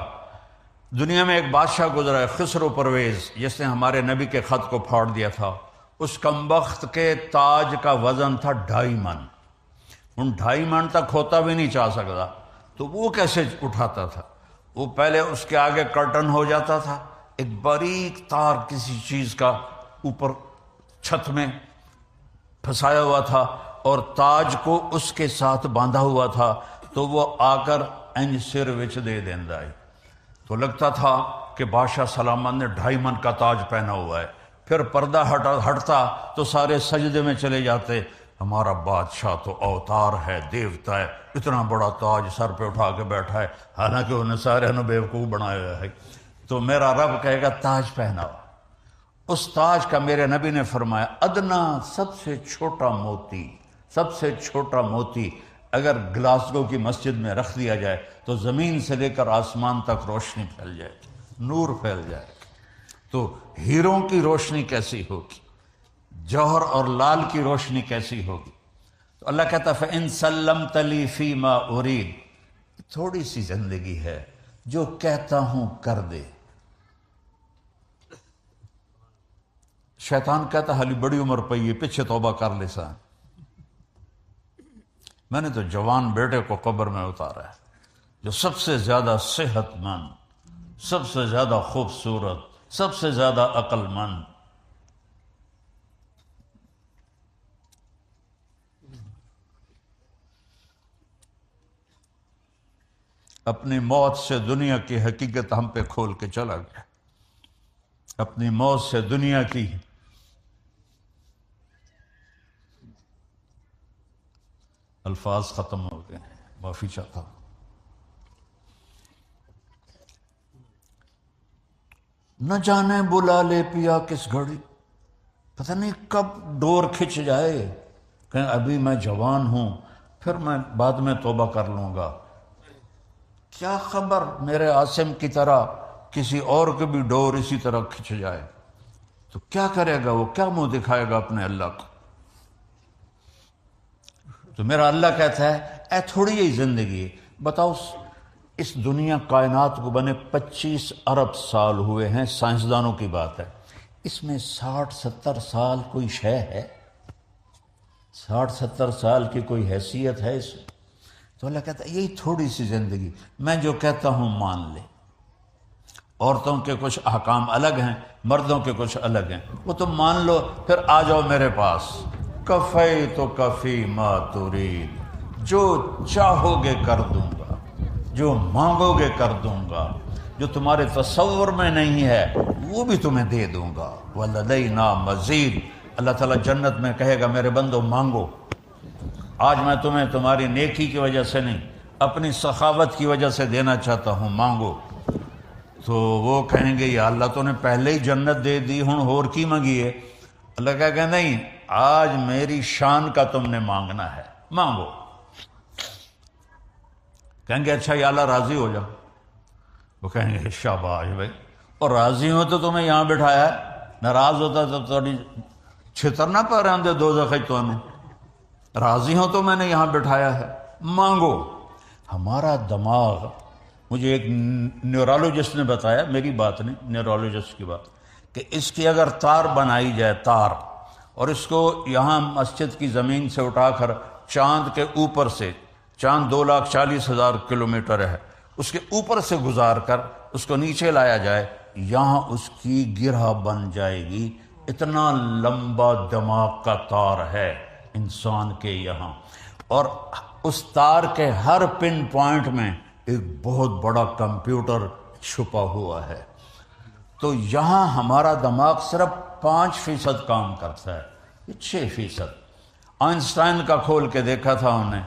دنیا میں ایک بادشاہ گزرا ہے خسرو پرویز، جس نے ہمارے نبی کے خط کو پھاڑ دیا تھا. اس کمبخت کے تاج کا وزن تھا 2.5 من. ان 2.5 من تک ہوتا بھی نہیں چاہ سکتا. تو وہ کیسے اٹھاتا تھا؟ وہ پہلے اس کے آگے کرٹن ہو جاتا تھا، ایک باریک تار کسی چیز کا اوپر چھت میں پھنسایا ہوا تھا، اور تاج کو اس کے ساتھ باندھا ہوا تھا. تو وہ آ کر انج سر وچ دے دیندا ہے. تو لگتا تھا کہ بادشاہ سلامت نے 2.5 من کا تاج پہنا ہوا ہے. پھر پردہ ہٹتا تو سارے سجدے میں چلے جاتے. ہمارا بادشاہ تو اوتار ہے، دیوتا ہے، اتنا بڑا تاج سر پہ اٹھا کے بیٹھا ہے، حالانکہ انہیں سارے نے بیوقوف بنایا ہوا ہے. تو میرا رب کہے گا تاج پہناؤ. اس تاج کا میرے نبی نے فرمایا ادنا، سب سے چھوٹا موتی، سب سے چھوٹا موتی اگر گلاسگو کی مسجد میں رکھ دیا جائے تو زمین سے لے کر آسمان تک روشنی پھیل جائے، نور پھیل جائے. تو ہیروں کی روشنی کیسی ہوگی، جوہر اور لال کی روشنی کیسی ہوگی. تو اللہ کہتا ہے فَإِن سَلَّمْتَ لِي فِي مَا أُرِيدُ، تھوڑی سی زندگی ہے، جو کہتا ہوں کر دے. شیطان کہتا حالی بڑی عمر پئی ہے، پیچھے توبہ کر لے سا. میں نے تو جوان بیٹے کو قبر میں اتارا ہے، جو سب سے زیادہ صحت مند، سب سے زیادہ خوبصورت، سب سے زیادہ عقل مند. اپنی موت سے دنیا کی حقیقت ہم پہ کھول کے چلا گیا، اپنی موت سے دنیا کی الفاظ ختم ہو گئے، معافی چاہتا ہوں۔ نہ جانے بلا لے پیا کس گھڑی، پتہ نہیں کب ڈور کھچ جائے، کہیں ابھی میں جوان ہوں، پھر میں بعد میں توبہ کر لوں گا۔ کیا خبر میرے عاصم کی طرح کسی اور کے بھی ڈور اسی طرح کھچ جائے تو کیا کرے گا وہ، کیا منہ دکھائے گا اپنے اللہ کو؟ تو میرا اللہ کہتا ہے اے تھوڑی ہی زندگی، بتاؤ اس دنیا کائنات کو بنے 25 ارب سال ہوئے ہیں، سائنسدانوں کی بات ہے، اس میں 60-70 سال کوئی شے ہے؟ 60-70 سال کی کوئی حیثیت ہے اس میں؟ تو اللہ کہتا ہے یہی تھوڑی سی زندگی، میں جو کہتا ہوں مان لے۔ عورتوں کے کچھ احکام الگ ہیں، مردوں کے کچھ الگ ہیں، وہ تم مان لو، پھر آ جاؤ میرے پاس۔ کفی تو کفی ما ترید، جو چاہو گے کر دوں گا، جو مانگو گے کر دوں گا، جو تمہارے تصور میں نہیں ہے وہ بھی تمہیں دے دوں گا۔ وَلَدَيْنَا مزید، اللہ تعالیٰ جنت میں کہے گا میرے بندو مانگو، آج میں تمہیں تمہاری نیکی کی وجہ سے نہیں، اپنی سخاوت کی وجہ سے دینا چاہتا ہوں، مانگو۔ تو وہ کہیں گے یا اللہ تو نے پہلے ہی جنت دے دی، ہوں اور کی مانگی ہے؟ اللہ کہے گا نہیں، آج میری شان کا تم نے مانگنا ہے، مانگو۔ کہیں گے اچھا یا اللہ راضی ہو جاؤ، وہ کہیں گے شاباش بھائی، اور راضی ہو تو تمہیں یہاں بٹھایا ہے، ناراض ہوتا تو تھوڑی چھتر نہ پہ رہے دوزخ تو ہمیں، راضی ہوں تو میں نے یہاں بٹھایا ہے، مانگو۔ ہمارا دماغ، مجھے ایک نیورولوجسٹ نے بتایا، میری بات نہیں، نیورولوجسٹ کی بات، کہ اس کی اگر تار بنائی جائے، تار، اور اس کو یہاں مسجد کی زمین سے اٹھا کر چاند کے اوپر سے، چاند 2,40,000 کلومیٹر ہے، اس کے اوپر سے گزار کر اس کو نیچے لایا جائے، یہاں اس کی گرہ بن جائے گی، اتنا لمبا دماغ کا تار ہے انسان کے یہاں، اور اس تار کے ہر پن پوائنٹ میں ایک بہت بڑا کمپیوٹر چھپا ہوا ہے۔ تو یہاں ہمارا دماغ صرف 5% کام کرتا ہے، یہ 6%۔ آئنسٹائن کا کھول کے دیکھا تھا انہوں نے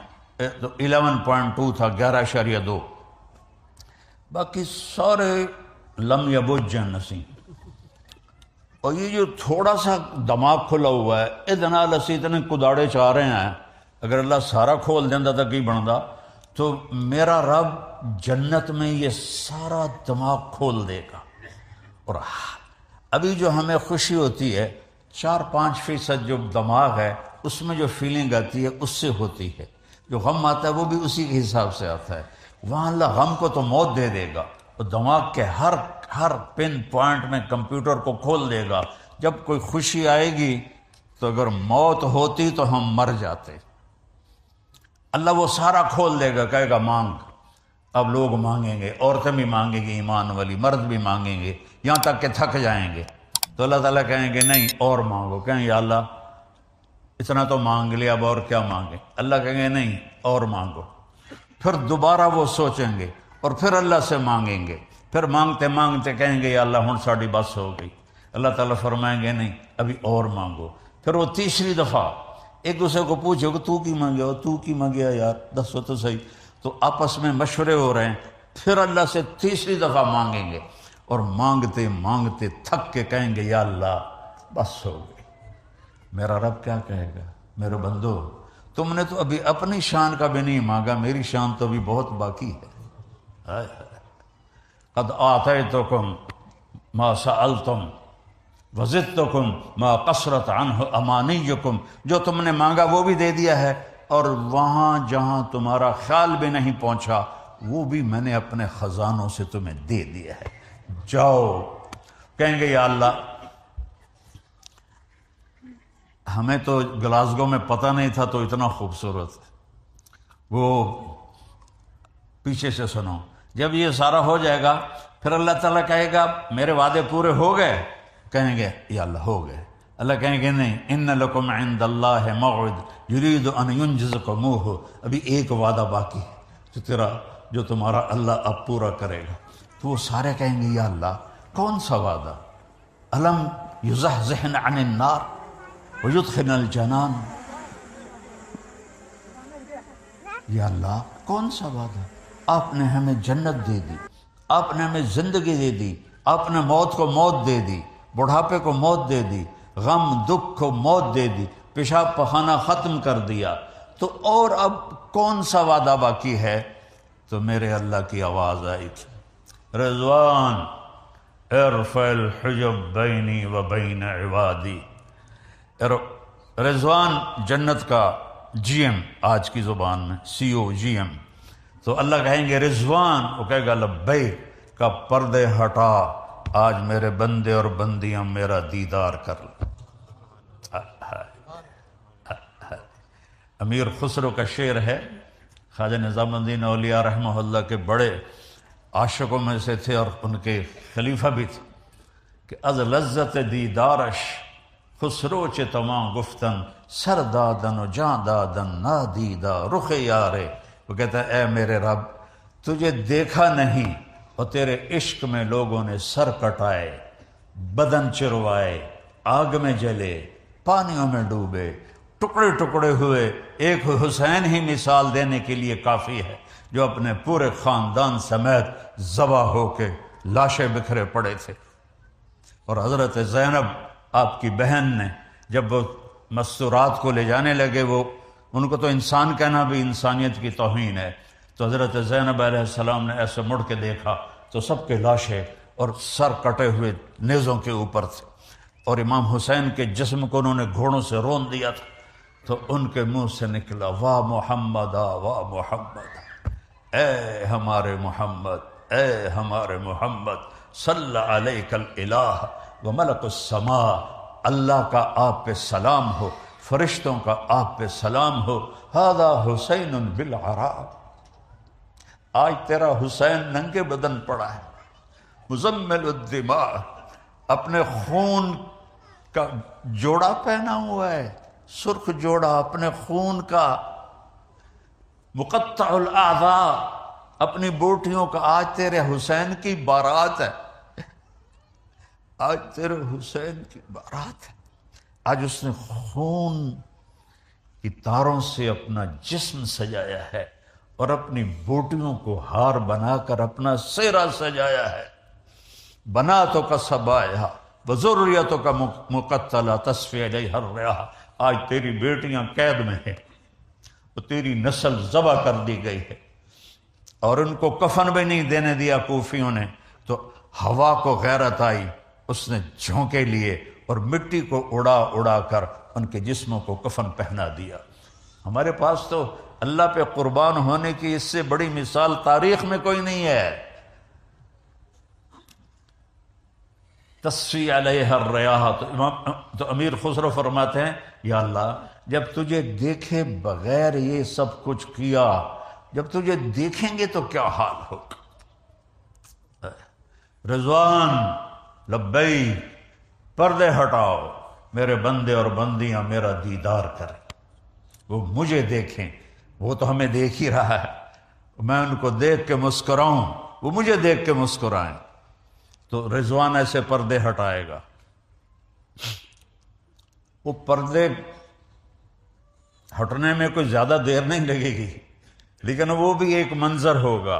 تو 11.2 تھا، 11.2، باقی سارے لم یبجن نسی۔ اور یہ جو تھوڑا سا دماغ کھلا ہوا ہے، ادنا لسی اتنے کداڑے چاہ رہے ہیں، اگر اللہ سارا کھول دینا تو کی بنتا؟ تو میرا رب جنت میں یہ سارا دماغ کھول دے گا۔ اور ابھی جو ہمیں خوشی ہوتی ہے، 4-5% جو دماغ ہے اس میں جو فیلنگ آتی ہے اس سے ہوتی ہے، جو غم آتا ہے وہ بھی اسی کے حساب سے آتا ہے۔ وہاں اللہ غم کو تو موت دے دے گا، اور دماغ کے ہر پن پوائنٹ میں کمپیوٹر کو کھول دے گا۔ جب کوئی خوشی آئے گی تو اگر موت ہوتی تو ہم مر جاتے، اللہ وہ سارا کھول دے گا، کہے گا مانگ۔ اب لوگ مانگیں گے، عورتیں بھی مانگیں گی ایمان والی، مرد بھی مانگیں گے، یہاں تک کہ تھک جائیں گے، تو اللہ تعالیٰ کہیں گے نہیں اور مانگو۔ کہیں یا اللہ اتنا تو مانگ لیا، اب اور کیا مانگیں؟ اللہ کہیں گے نہیں اور مانگو۔ پھر دوبارہ وہ سوچیں گے اور پھر اللہ سے مانگیں گے، پھر مانگتے مانگتے کہیں گے یا اللہ ہن ساڑی بس ہو گئی۔ اللہ تعالیٰ فرمائیں گے نہیں ابھی اور مانگو۔ پھر وہ تیسری دفعہ ایک دوسرے کو پوچھو کہ تو کی مانگے ہو، تو کی مانگیا یار، دسو تو صحیح، تو آپس میں مشورے ہو رہے ہیں، پھر اللہ سے تیسری دفعہ مانگیں گے، اور مانگتے مانگتے تھک کے کہیں گے یا اللہ بس ہو گئی۔ میرا رب کیا کہے گا؟ میرے بندو تم نے تو ابھی اپنی شان کا بھی نہیں مانگا، میری شان تو ابھی بہت باقی ہے۔ قد آتیتکم ما سألتم وزدتکم ما قصرت عنہ امانیکم، جو تم نے مانگا وہ بھی دے دیا ہے، اور وہاں جہاں تمہارا خیال بھی نہیں پہنچا وہ بھی میں نے اپنے خزانوں سے تمہیں دے دیا ہے۔ جاؤ۔ کہیں گے یا اللہ ہمیں تو گلاسگو میں پتہ نہیں تھا تو اتنا خوبصورت ہے۔ وہ پیچھے سے سنو، جب یہ سارا ہو جائے گا پھر اللہ تعالیٰ کہے گا میرے وعدے پورے ہو گئے؟ کہیں گے یا اللہ ہو گئے۔ اللہ کہیں گے نہیں، ان لکم عند اللہ موعد یرید ان ینجزکموہ، ابھی ایک وعدہ باقی ہے جو تیرا جو تمہارا اللہ اب پورا کرے گا۔ تو وہ سارے کہیں گے یا اللہ کون سا وعدہ؟ الم یزحزحنا عن النار ویدخلنا الجنان، یا اللہ کون سا وعدہ؟ آپ نے ہمیں جنت دے دی، آپ نے ہمیں زندگی دے دی، آپ نے موت کو موت دے دی، بڑھاپے کو موت دے دی، غم دکھ کو موت دے دی، پیشاب پخانہ ختم کر دیا، تو اور اب کون سا وعدہ باقی ہے؟ تو میرے اللہ کی آواز آئی تھی، رضوان ارفع الحجب بینی و بین عبادی۔ رضوان جنت کا جی ایم، آج کی زبان میں سی او جی ایم، تو اللہ کہیں گے رضوان، وہ کہے گا لبیک، کا پردے ہٹا، آج میرے بندے اور بندیاں میرا دیدار کر لیں۔ امیر خسرو کا شعر ہے، خواجہ نظام الدین اولیاء رحمہ اللہ کے بڑے عاشقوں میں سے تھے اور ان کے خلیفہ بھی تھے، کہ از لذت دیدارش خسرو چے تمام گفتن، سر دادن و جان دادن نادیدہ رخ یارے۔ وہ کہتا ہے اے میرے رب، تجھے دیکھا نہیں اور تیرے عشق میں لوگوں نے سر کٹائے، بدن چروائے، آگ میں جلے، پانیوں میں ڈوبے، ٹکڑے ٹکڑے ہوئے۔ ایک حسین ہی مثال دینے کے لیے کافی ہے، جو اپنے پورے خاندان سمیت ذبح ہو کے لاشیں بکھرے پڑے تھے۔ اور حضرت زینب آپ کی بہن نے جب وہ مستورات کو لے جانے لگے، وہ ان کو تو انسان کہنا بھی انسانیت کی توہین ہے، تو حضرت زینب علیہ السلام نے ایسے مڑ کے دیکھا تو سب کے لاشیں اور سر کٹے ہوئے نیزوں کے اوپر تھے، اور امام حسین کے جسم کو انہوں نے گھوڑوں سے رون دیا تھا، تو ان کے منہ سے نکلا واہ محمد واہ محمد، اے ہمارے محمد، اے ہمارے محمد، صلی علیک الالہ و ملک السماء، اللہ کا آپ پہ سلام ہو، فرشتوں کا آپ پہ سلام ہو، ھذا حسین بالعراء، آج تیرا حسین ننگے بدن پڑا ہے، مزمل الدماء، اپنے خون کا جوڑا پہنا ہوا ہے، سرخ جوڑا اپنے خون کا، مقطع الاعضاء، اپنی بوٹیوں کا۔ آج تیرے حسین کی بارات ہے، آج تیرے حسین کی بارات ہے، آج اس نے خون کی تاروں سے اپنا جسم سجایا ہے اور اپنی بوٹیوں کو ہار بنا کر اپنا سہرا سجایا ہے۔ بناتوں کا سبایا وذریتوں کا مقتلہ تصفی علیہ الریاح، آج تیری بیٹیاں قید میں ہیں، تو تیری نسل ذبح کر دی گئی ہے، اور ان کو کفن بھی نہیں دینے دیا کوفیوں نے، تو ہوا کو غیرت آئی، اس نے جھونکے لیے اور مٹی کو اڑا اڑا کر ان کے جسموں کو کفن پہنا دیا۔ ہمارے پاس تو اللہ پہ قربان ہونے کی اس سے بڑی مثال تاریخ میں کوئی نہیں ہے۔ تصفی علیہ الریاح، تو امیر خسرو فرماتے ہیں یا اللہ جب تجھے دیکھے بغیر یہ سب کچھ کیا، جب تجھے دیکھیں گے تو کیا حال ہوگا۔ رضوان لبیک، پردے ہٹاؤ، میرے بندے اور بندیاں میرا دیدار کریں، وہ مجھے دیکھیں، وہ تو ہمیں دیکھ ہی رہا ہے، میں ان کو دیکھ کے مسکراؤں، وہ مجھے دیکھ کے مسکرائیں۔ تو رضوان ایسے پردے ہٹائے گا، وہ پردے ہٹنے میں کوئی زیادہ دیر نہیں لگے گی، لیکن وہ بھی ایک منظر ہوگا۔